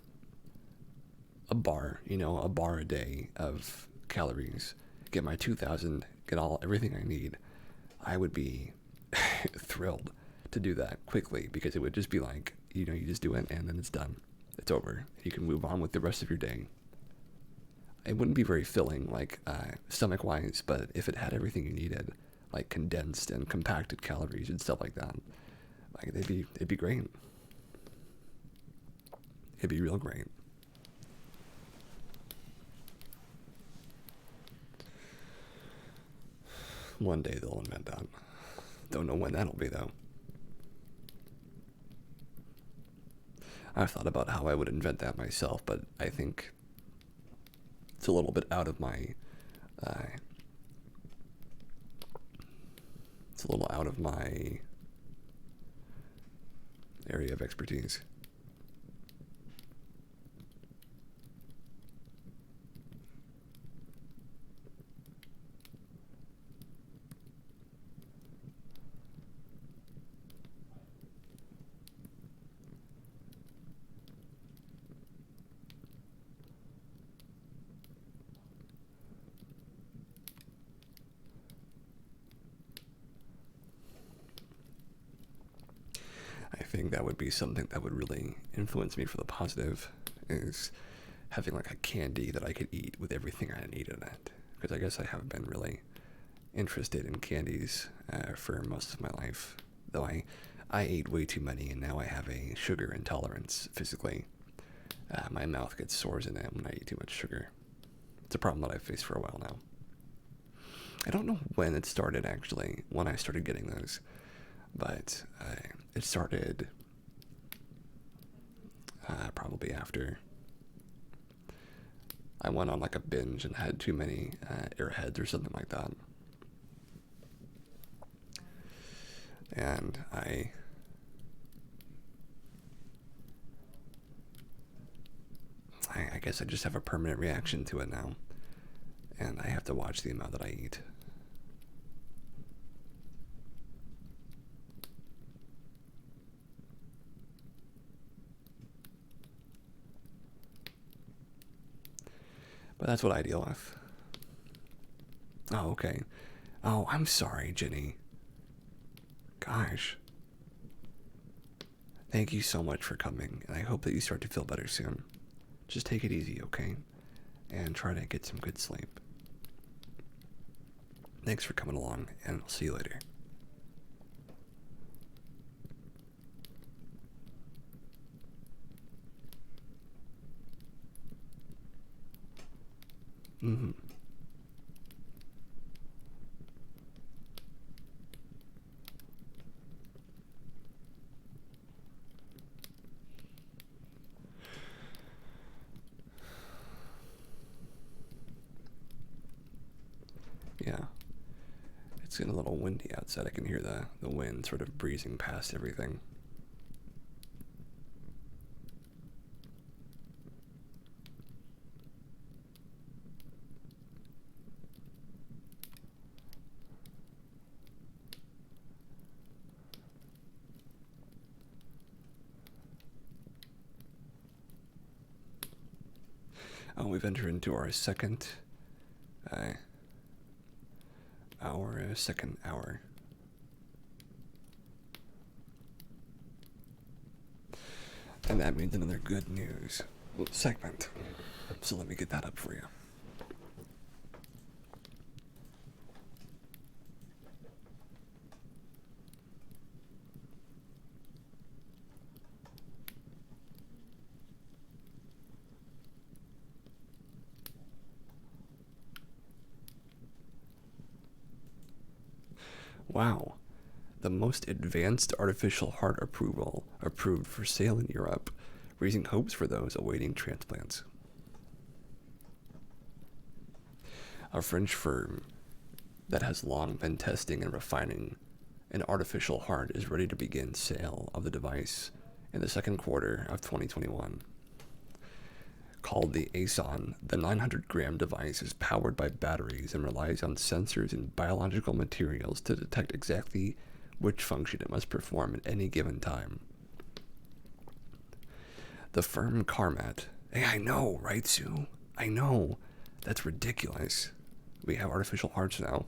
bar, a bar a day of calories, get my 2,000, get all everything I need, I would be thrilled to do that quickly because it would just be like, you just do it and then it's done. It's over. You can move on with the rest of your day. It wouldn't be very filling, like stomach wise, but if it had everything you needed, like condensed and compacted calories and stuff like that, like it'd be great. It'd be real great. One day they'll invent that. Don't know when that'll be though. I've thought about how I would invent that myself, but I think it's a little bit out of my. Uh, it's a little out of my area of expertise. I think that would be something that would really influence me for the positive. Is having like a candy that I could eat with everything I need in it. Because I guess I haven't been really interested in candies for most of my life. Though I ate way too many, and now I have a sugar intolerance physically. My mouth gets sores in it when I eat too much sugar. It's a problem that I've faced for a while now. I don't know when it started, actually, when I started getting those. But it started probably after I went on like a binge and had too many Airheads or something like that. And I guess I just have a permanent reaction to it now. And I have to watch the amount that I eat. But that's what I deal with. Oh, okay. Oh, I'm sorry, Jenny. Gosh. Thank you so much for coming, and I hope that you start to feel better soon. Just take it easy, okay? And try to get some good sleep. Thanks for coming along, and I'll see you later. Mm-hmm. Yeah. It's getting a little windy outside. I can hear the wind sort of breezing past everything. Oh, we've entered into our second second hour. And that means another good news segment. So let me get that up for you. Wow. The most advanced artificial heart approval approved for sale in Europe, raising hopes for those awaiting transplants. A French firm that has long been testing and refining an artificial heart is ready to begin sale of the device in the second quarter of 2021. Called the ASON, the 900-gram device is powered by batteries and relies on sensors and biological materials to detect exactly which function it must perform at any given time. The firm Carmat, hey, I know, right, Sue? I know. That's ridiculous. We have artificial hearts now.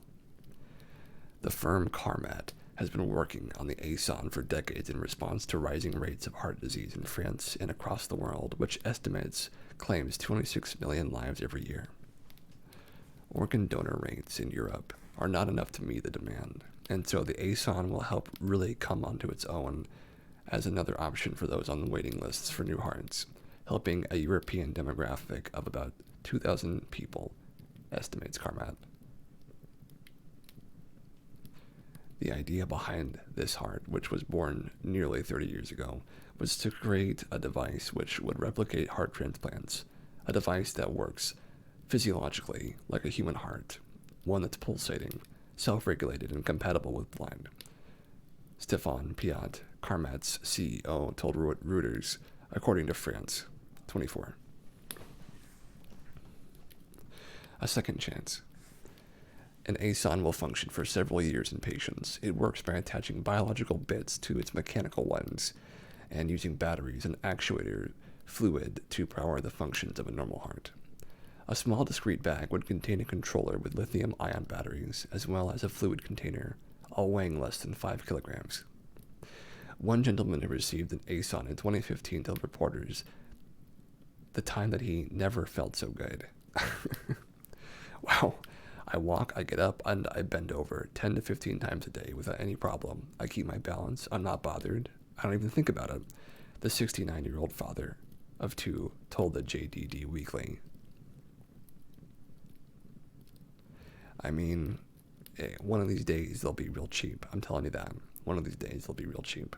The firm Carmat has been working on the ASON for decades in response to rising rates of heart disease in France and across the world, which estimates claims 26 million lives every year. Organ donor rates in Europe are not enough to meet the demand, and so the ASON will help really come onto its own as another option for those on the waiting lists for new hearts, helping a European demographic of about 2,000 people, estimates Carmat. The idea behind this heart, which was born nearly 30 years ago, was to create a device which would replicate heart transplants, a device that works physiologically like a human heart, one that's pulsating, self-regulated, and compatible with blood. Stéphane Piat, Carmat's CEO, told Reuters, according to France 24. A second chance. An ASON will function for several years in patients. It works by attaching biological bits to its mechanical ones and using batteries and actuator fluid to power the functions of a normal heart. A small discrete bag would contain a controller with lithium-ion batteries, as well as a fluid container, all weighing less than 5 kilograms. One gentleman who received an ASON in 2015 told reporters the time that he never felt so good. Wow. I walk, I get up, and I bend over 10 to 15 times a day without any problem. I keep my balance. I'm not bothered. I don't even think about it. The 69-year-old father of two told the JDD Weekly. I mean, one of these days they'll be real cheap. I'm telling you that. One of these days they'll be real cheap.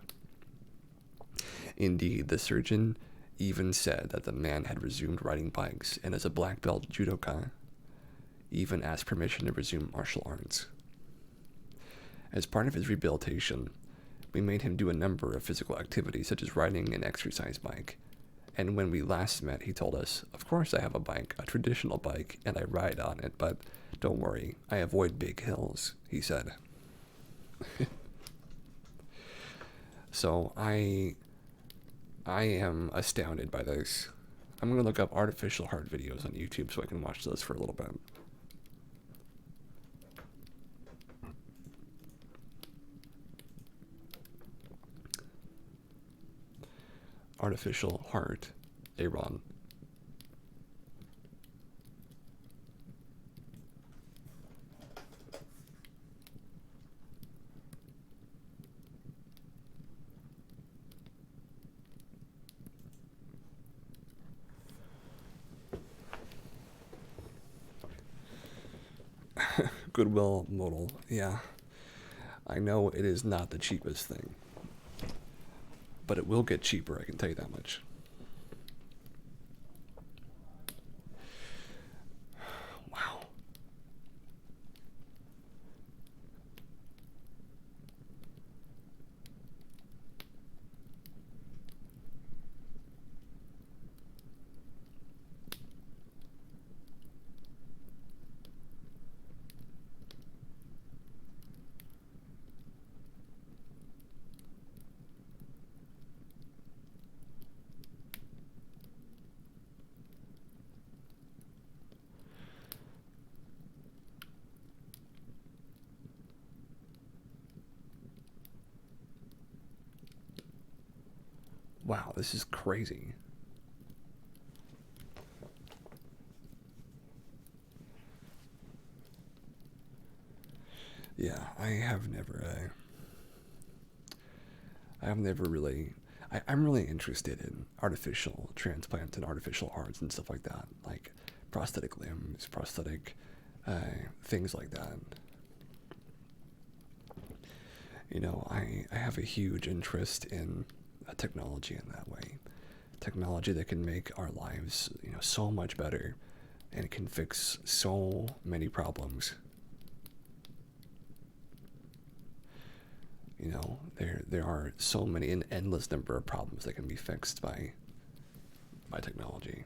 Indeed, the surgeon even said that the man had resumed riding bikes, and as a black belt judoka, even asked permission to resume martial arts. As part of his rehabilitation, we made him do a number of physical activities such as riding an exercise bike. And when we last met, he told us, "Of course I have a bike, a traditional bike, and I ride on it, but don't worry, I avoid big hills," he said. So I am astounded by this. I'm going to look up artificial heart videos on YouTube so I can watch those for a little bit. Artificial heart, Aaron. Goodwill modal, yeah. I know it is not the cheapest thing, but it will get cheaper, I can tell you that much. Wow. Wow, this is crazy. Yeah, I have never really, I'm really interested in artificial transplants and artificial hearts and stuff like that, like prosthetic limbs, prosthetic things like that. You know, I have a huge interest in technology in that way. Technology that can make our lives, so much better and can fix so many problems. There are so many, an endless number of problems that can be fixed by technology.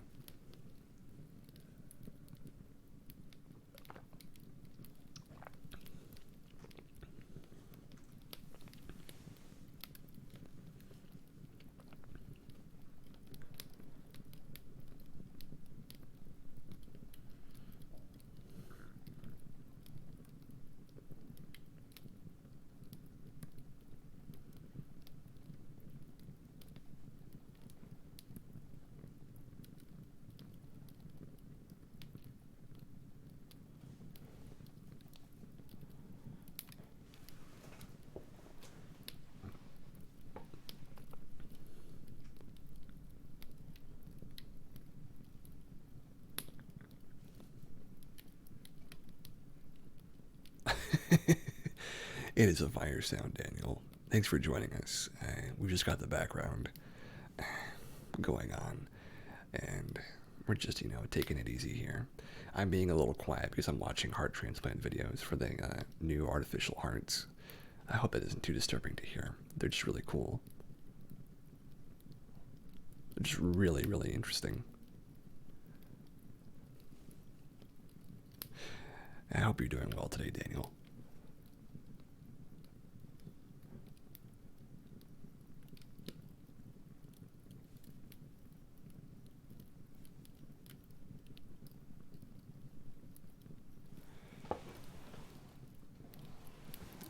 It is a fire sound, Daniel. Thanks for joining us. We just got the background going on, and we're just, taking it easy here. I'm being a little quiet because I'm watching heart transplant videos for the new artificial hearts. I hope it isn't too disturbing to hear. They're just really cool. They're just really, really interesting. I hope you're doing well today, Daniel.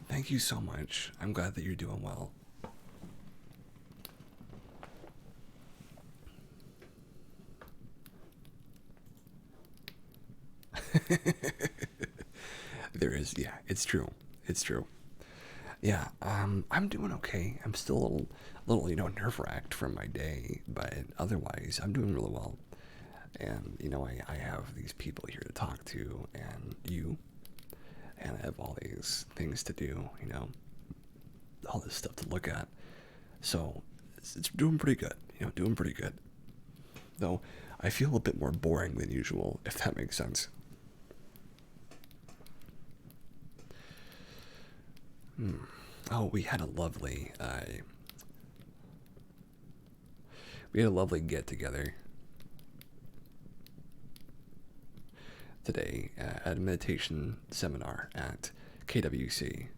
Thank you so much. I'm glad that you're doing well. There is, yeah, it's true. It's true. Yeah, I'm doing okay. I'm still a little, nerve wracked from my day, but otherwise, I'm doing really well. And I have these people here to talk to, and you, and I have all these things to do. All this stuff to look at. So it's doing pretty good. Doing pretty good. Though I feel a bit more boring than usual, if that makes sense. Hmm. Oh, we had a lovely get together today at a meditation seminar at KWC,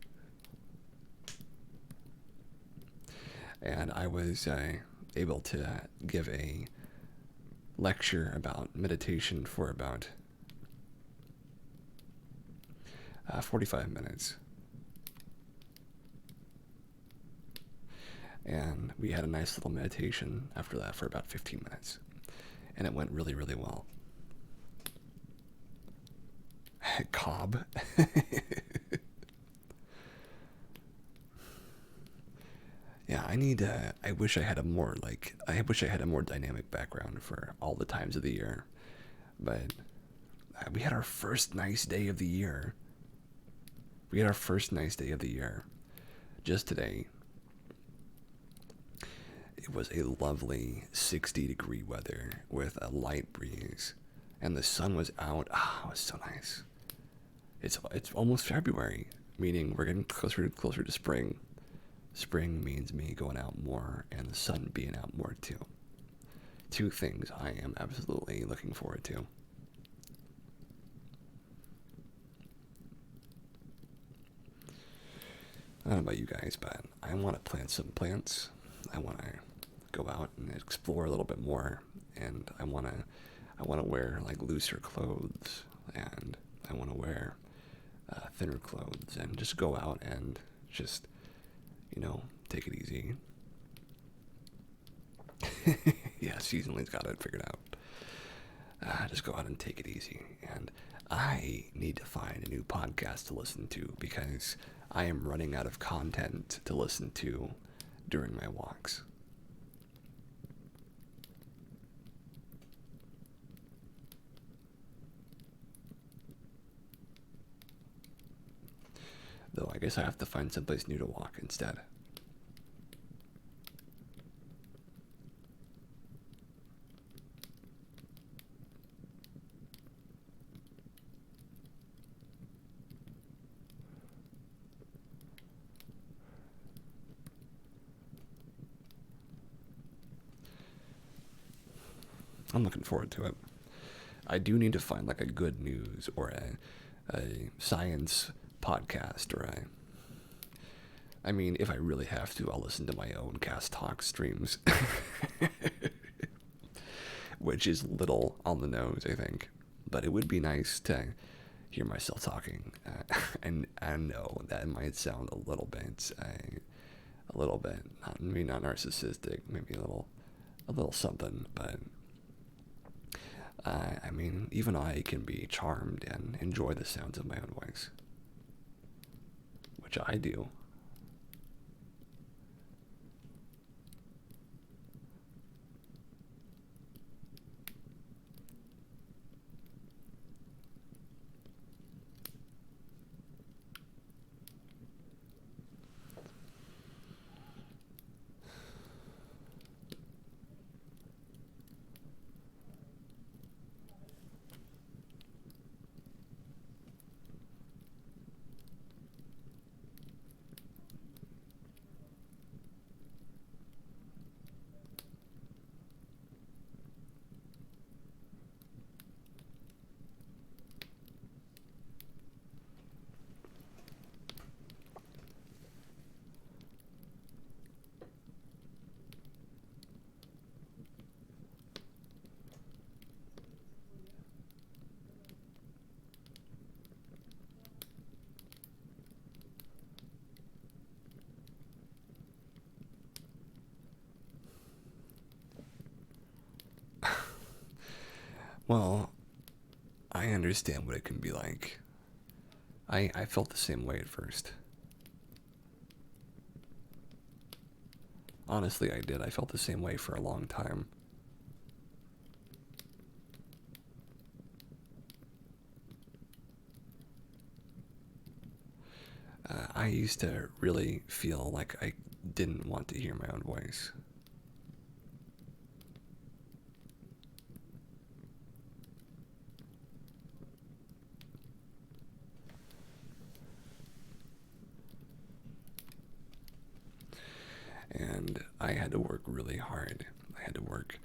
and I was able to give a lecture about meditation for about 45 minutes. And we had a nice little meditation after that for about 15 minutes. And it went really, really well. Cobb. Yeah, I wish I had a more dynamic background for all the times of the year. But we had our first nice day of the year. We had our first nice day of the year just today. It was a lovely 60-degree weather with a light breeze, and the sun was out. Ah, it was so nice. It's almost February, meaning we're getting closer and closer to spring. Spring means me going out more and the sun being out more too. Two things I am absolutely looking forward to. I don't know about you guys, but I want to plant some plants. I want to go out and explore a little bit more, and I want to wear like looser clothes, and I want to wear thinner clothes, and just go out and just take it easy. Yeah, seasonally's got it figured out. Just go out and take it easy. And I need to find a new podcast to listen to because I am running out of content to listen to during my walks. Though I guess I have to find someplace new to walk instead. I'm looking forward to it. I do need to find like a good news or a science podcast or a. I mean, if I really have to, I'll listen to my own Cast Talk streams, which is little on the nose, I think. But it would be nice to hear myself talking, and I know that might sound a little bit, maybe not narcissistic, maybe a little something, but I mean, even I can be charmed and enjoy the sounds of my own voice, which I do. Well, I understand what it can be like. I felt the same way at first. Honestly, I did. I felt the same way for a long time. I used to really feel like I didn't want to hear my own voice. And I had to work really hard. I had to work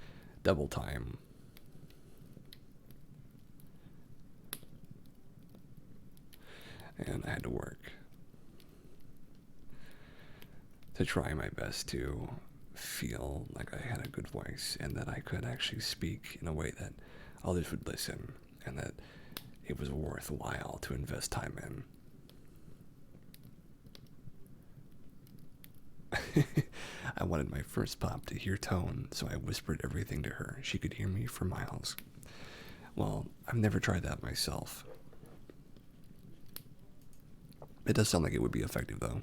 double time. And I had to work to try my best to feel like I had a good voice and that I could actually speak in a way that others would listen and that it was worthwhile to invest time in. I wanted my first pop to hear tone, so I whispered everything to her. She could hear me for miles. Well, I've never tried that myself. It does sound like it would be effective, though.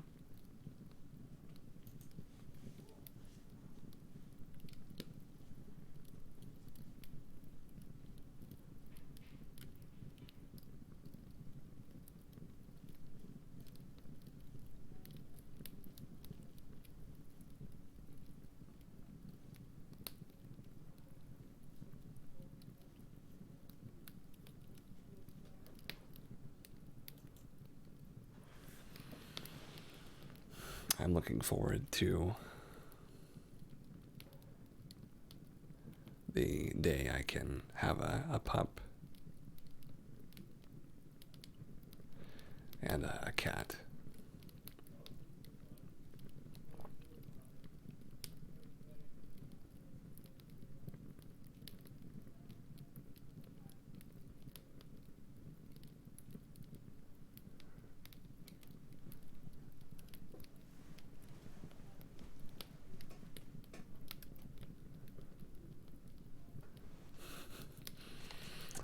I'm looking forward to the day I can have a pup and a cat.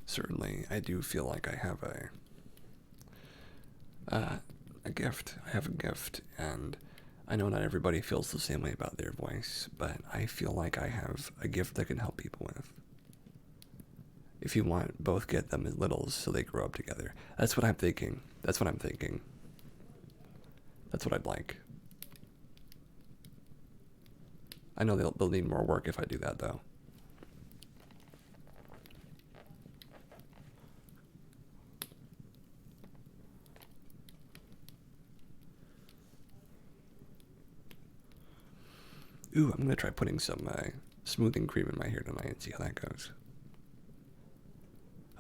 Certainly, I do feel like I have a gift. I have a gift, and I know not everybody feels the same way about their voice, but I feel like I have a gift that can help people with. If you want, both get them as littles so they grow up together. That's what I'm thinking. That's what I'm thinking. That's what I'd like. I know they'll need more work if I do that, though. Ooh, I'm gonna try putting some smoothing cream in my hair tonight and see how that goes.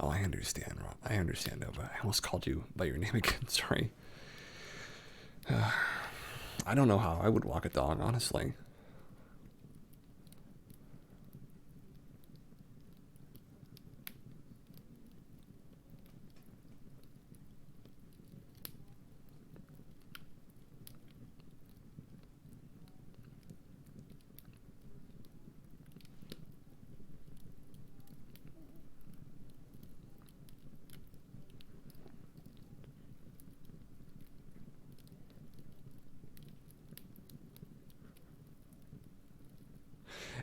Oh, I understand, Rob. I understand, Nova. I almost called you by your name again. Sorry. I don't know how I would walk a dog, honestly.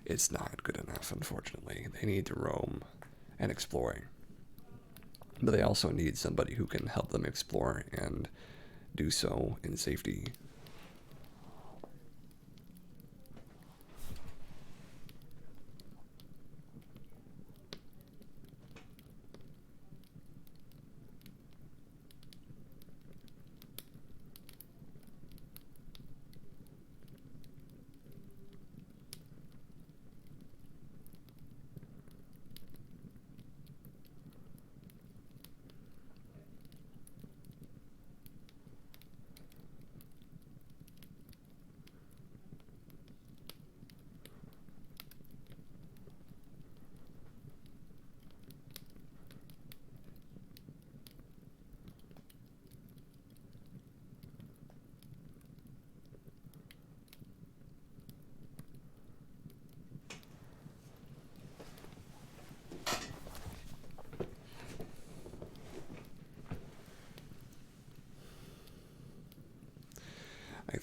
It's not good enough, unfortunately. They need to roam and explore. But they also need somebody who can help them explore and do so in safety.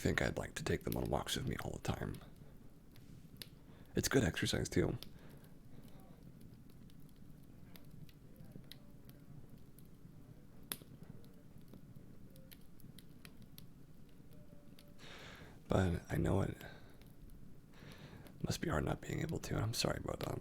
think I'd like to take them on walks with me all the time. It's good exercise too. But I know it must be hard not being able to. I'm sorry about that.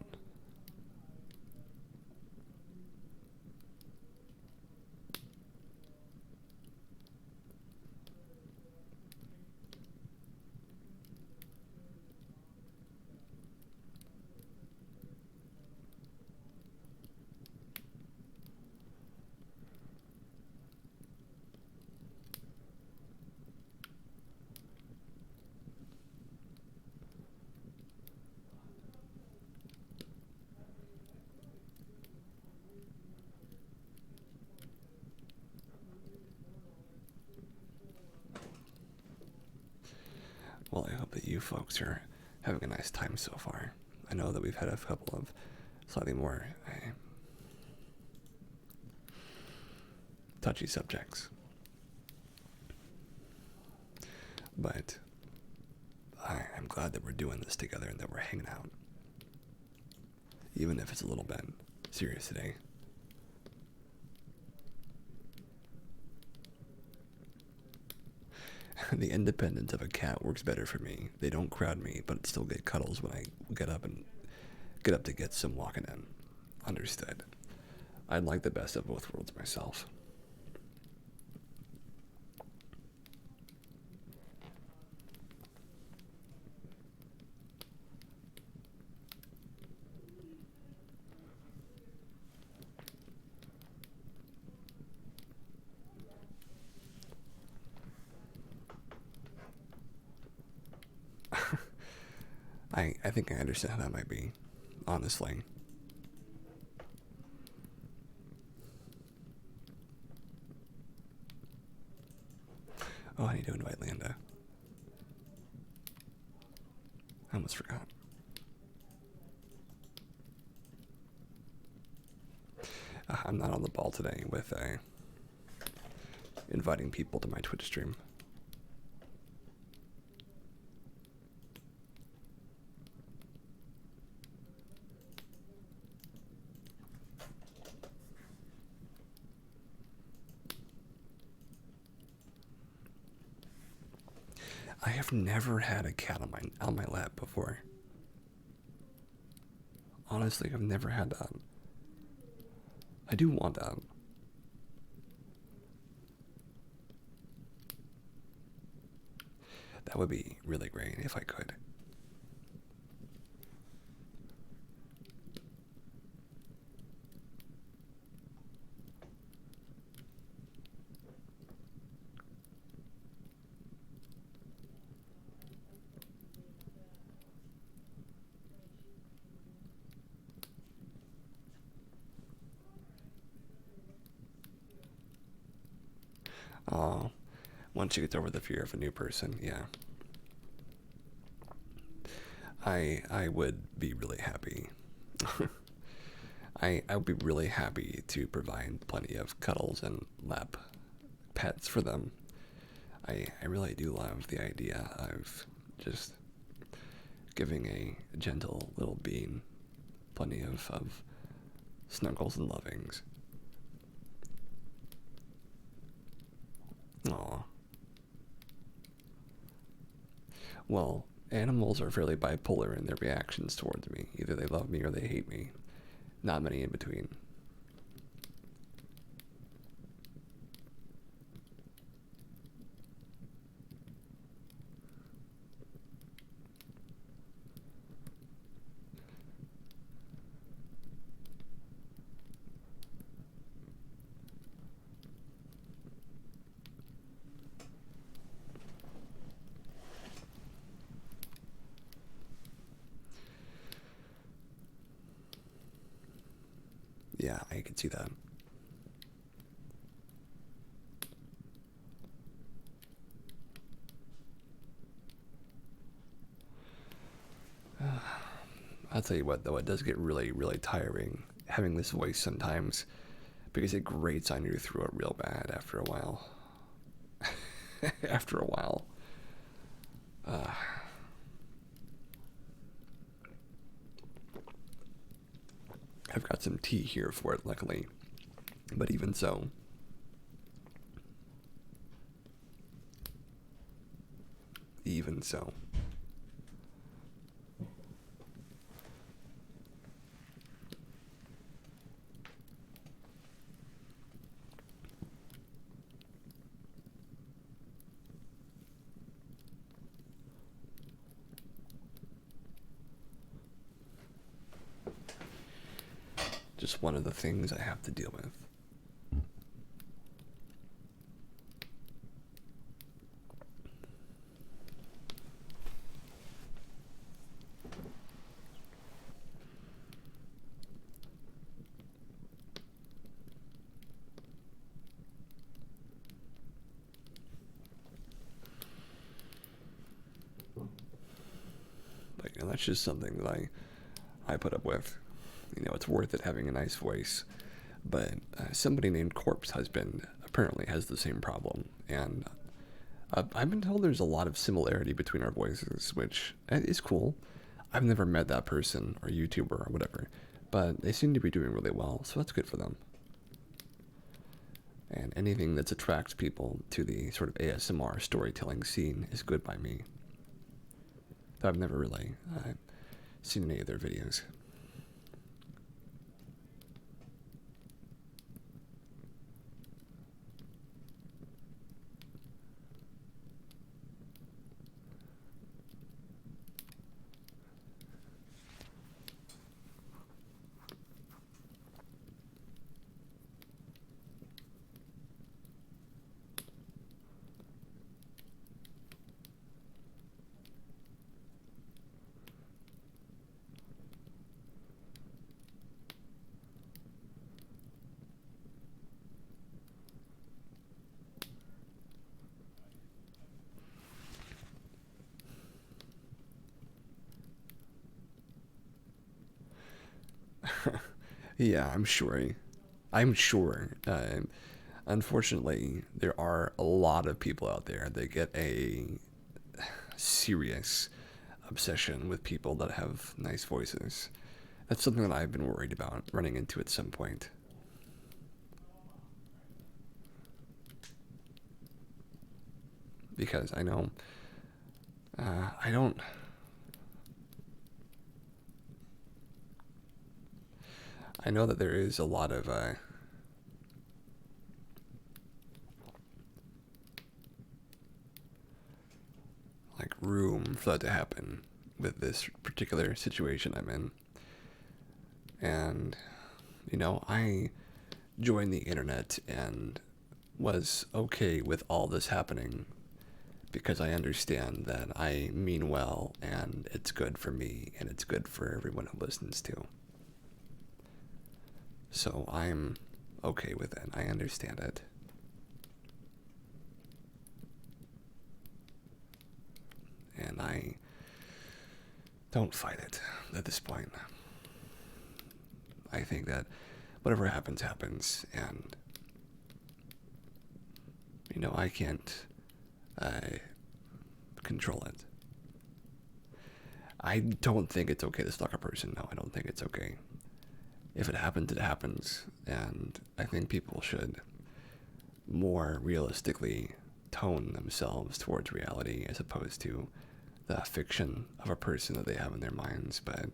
Well, I hope that you folks are having a nice time so far. I know that we've had a couple of slightly more touchy subjects. But I'm glad that we're doing this together and that we're hanging out. Even if it's a little bit serious today. The independence of a cat works better for me. They don't crowd me, but still get cuddles when I get up to get some walking in. Understood. I'd like the best of both worlds myself. I think I understand how that might be, honestly. Oh, I need to invite Landa. I almost forgot. I'm not on the ball today with inviting people to my Twitch stream. I have never had a cat on my lap before. Honestly, I've never had that. I do want that. That would be really great if I could. Oh, once you get over the fear of a new person, yeah. I would be really happy. I would be really happy to provide plenty of cuddles and lap pets for them. I really do love the idea of just giving a gentle little being plenty of snuggles and lovings. Aw. Well, animals are fairly bipolar in their reactions towards me. Either they love me or they hate me. Not many in between. Yeah, I can see that. I'll tell you what, though, it does get really, really tiring having this voice sometimes because it grates on your throat real bad after a while. After a while. I've got some tea here for it, luckily. But even so, even so. Just one of the things I have to deal with. Like, and that's just something that I put up with. You know, it's worth it having a nice voice. But somebody named Corpse Husband apparently has the same problem. And I've been told there's a lot of similarity between our voices, which is cool. I've never met that person or YouTuber or whatever, but they seem to be doing really well, so that's good for them. And anything that attracts people to the sort of ASMR storytelling scene is good by me. Though I've never really seen any of their videos. Yeah, I'm sure. I'm sure. Unfortunately, there are a lot of people out there that get a serious obsession with people that have nice voices. That's something that I've been worried about running into at some point. Because I know, I don't. I know that there is a lot of like room for that to happen with this particular situation I'm in. And you know, I joined the internet and was okay with all this happening because I understand that I mean well and it's good for me and it's good for everyone who listens to. So I'm okay with it. I understand it. And I don't fight it at this point. I think that whatever happens, happens. And, you know, I can't control it. I don't think it's okay to stalk a person. No, I don't think it's okay. If it happens, it happens. And I think people should more realistically tone themselves towards reality as opposed to the fiction of a person that they have in their minds. But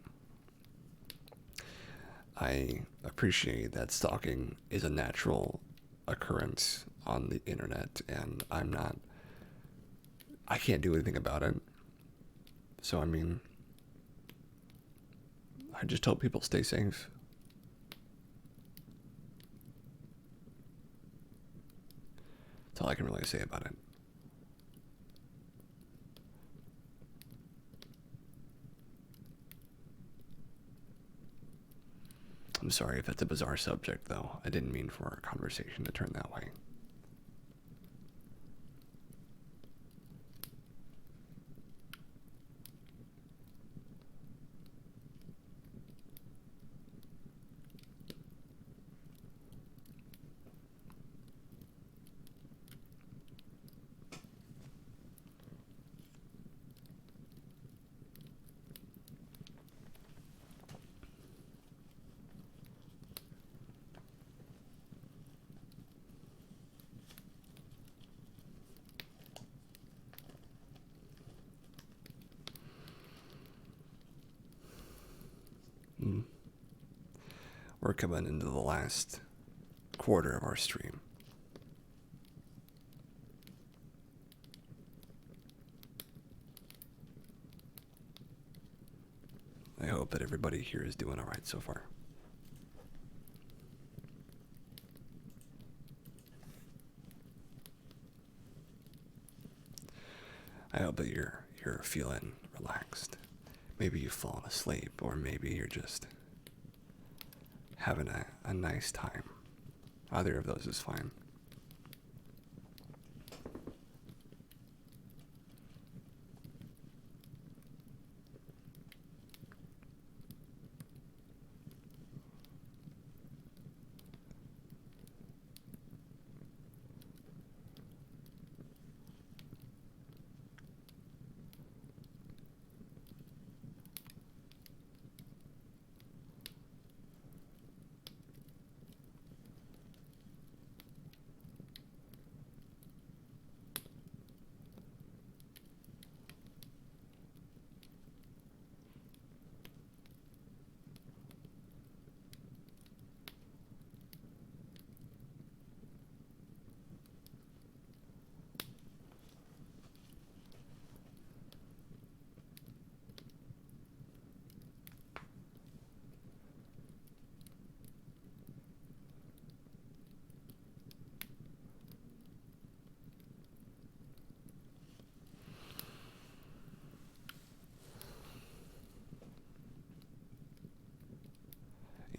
I appreciate that stalking is a natural occurrence on the internet, and I can't do anything about it. So, I mean, I just hope people stay safe. That's all I can really say about it. I'm sorry if that's a bizarre subject, though. I didn't mean for our conversation to turn that way. Mm. We're coming into the last quarter of our stream. I hope that everybody here is doing alright so far. I hope that you're feeling relaxed. Maybe you've fallen asleep, or maybe you're just having a nice time. Either of those is fine.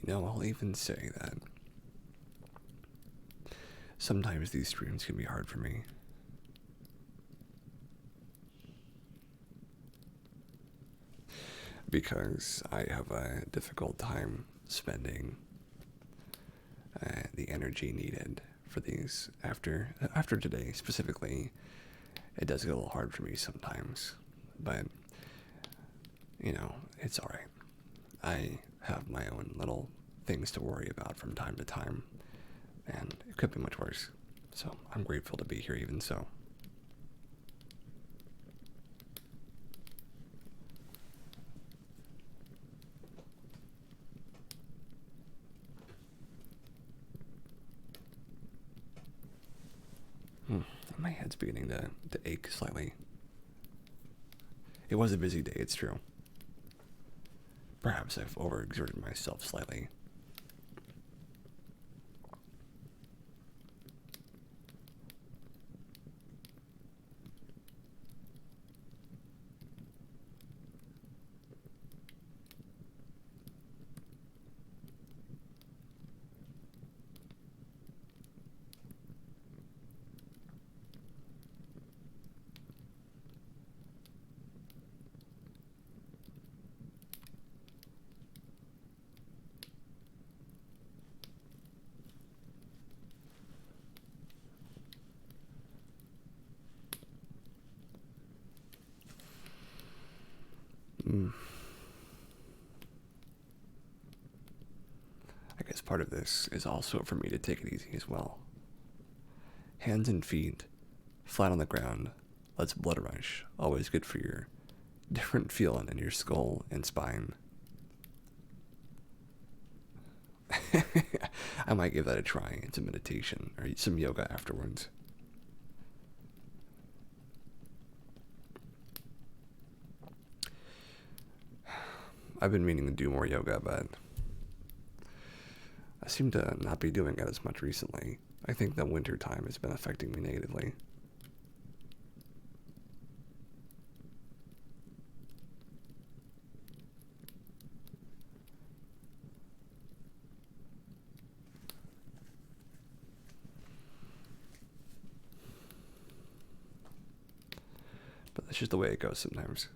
You know, I'll even say that sometimes these streams can be hard for me. Because I have a difficult time spending the energy needed for these. After today specifically, it does get a little hard for me sometimes, but you know, it's all right. I have my own little things to worry about from time to time, and it could be much worse. So I'm grateful to be here even so. My head's beginning to ache slightly. It was a busy day, it's true. Perhaps I've overexerted myself slightly. I guess part of this is also for me to take it easy as well. Hands and feet, flat on the ground, lets blood rush. Always good for your different feeling in your skull and spine. I might give that a try. It's a meditation or some yoga afterwards. I've been meaning to do more yoga, but I seem to not be doing it as much recently. I think the winter time has been affecting me negatively. But that's just the way it goes sometimes.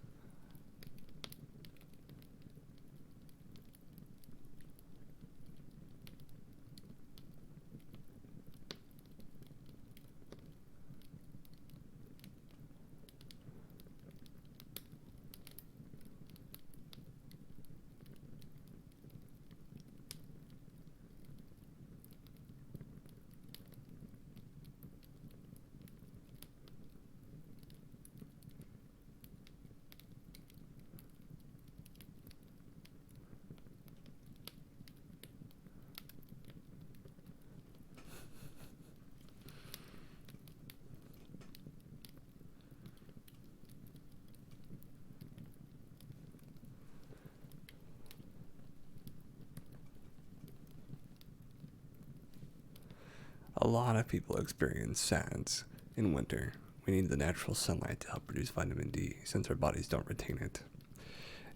a lot of people experience SADS in winter. We need the natural sunlight to help produce vitamin D since our bodies don't retain it.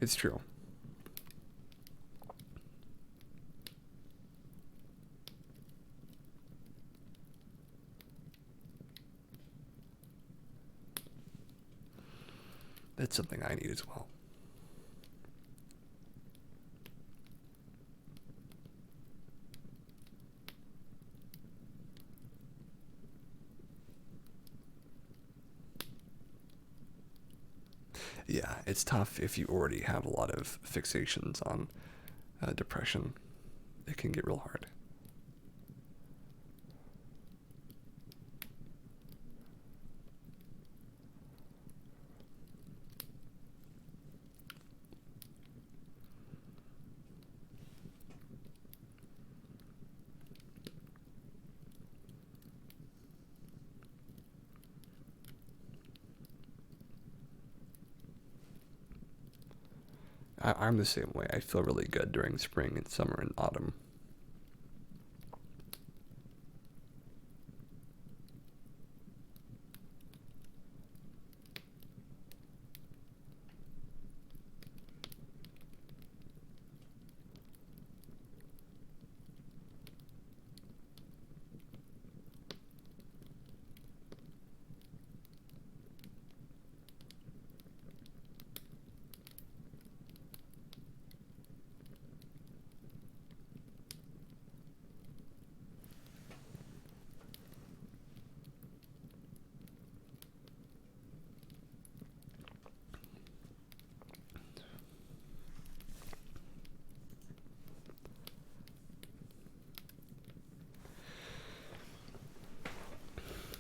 It's true. That's something I need as well. Yeah, it's tough if you already have a lot of fixations on depression. It can get real hard. I'm the same way. I feel really good during spring and summer and autumn.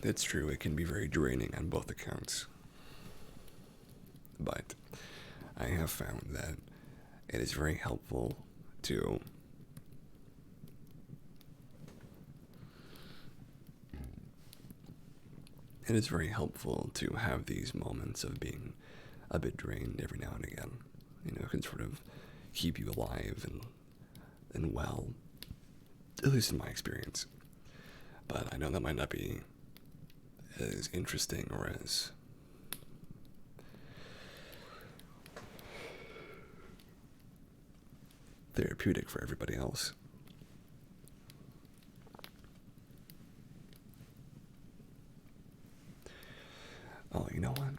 It's true, it can be very draining on both accounts. But I have found that it is very helpful to it is very helpful to have these moments of being a bit drained every now and again. It can sort of keep you alive and well, at least in my experience. But I know that might not be as interesting or as therapeutic for everybody else. Oh, you know what?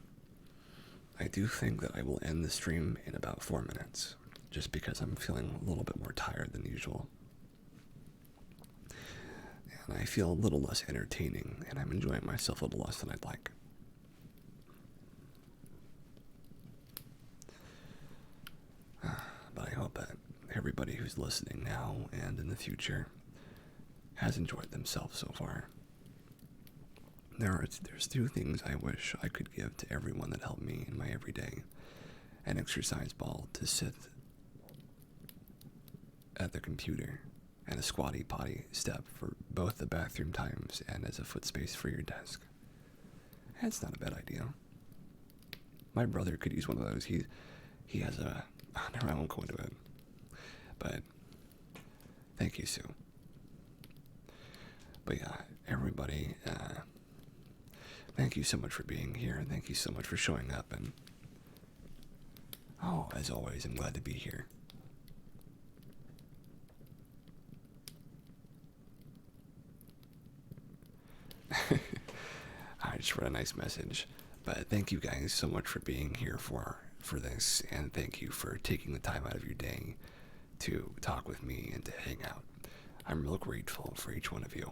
I do think that I will end the stream in about 4 minutes, just because I'm feeling a little bit more tired than usual. And I feel a little less entertaining, and I'm enjoying myself a little less than I'd like. But I hope that everybody who's listening now and in the future has enjoyed themselves so far. There's two things I wish I could give to everyone that helped me in my everyday: an exercise ball to sit at the computer, and a squatty potty step for both the bathroom times and as a foot space for your desk. That's not a bad idea. My brother could use one of those. He has a... I won't go into it. But thank you, Sue. But yeah, everybody, thank you so much for being here. Thank you so much for showing up. And, oh, as always, I'm glad to be here. I just wrote a nice message. But thank you guys so much for being here for this. And thank you for taking the time out of your day to talk with me and to hang out. I'm real grateful for each one of you.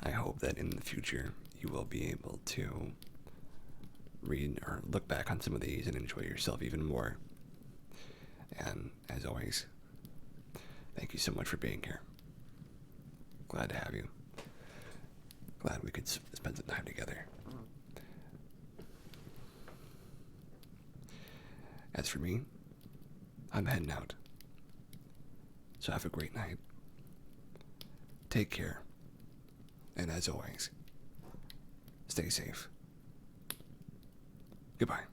I hope that in the future you will be able to read or look back on some of these and enjoy yourself even more. And as always, thank you so much for being here. Glad to have you. Glad we could spend some time together. As for me, I'm heading out. So have a great night. Take care. And as always, stay safe. Goodbye.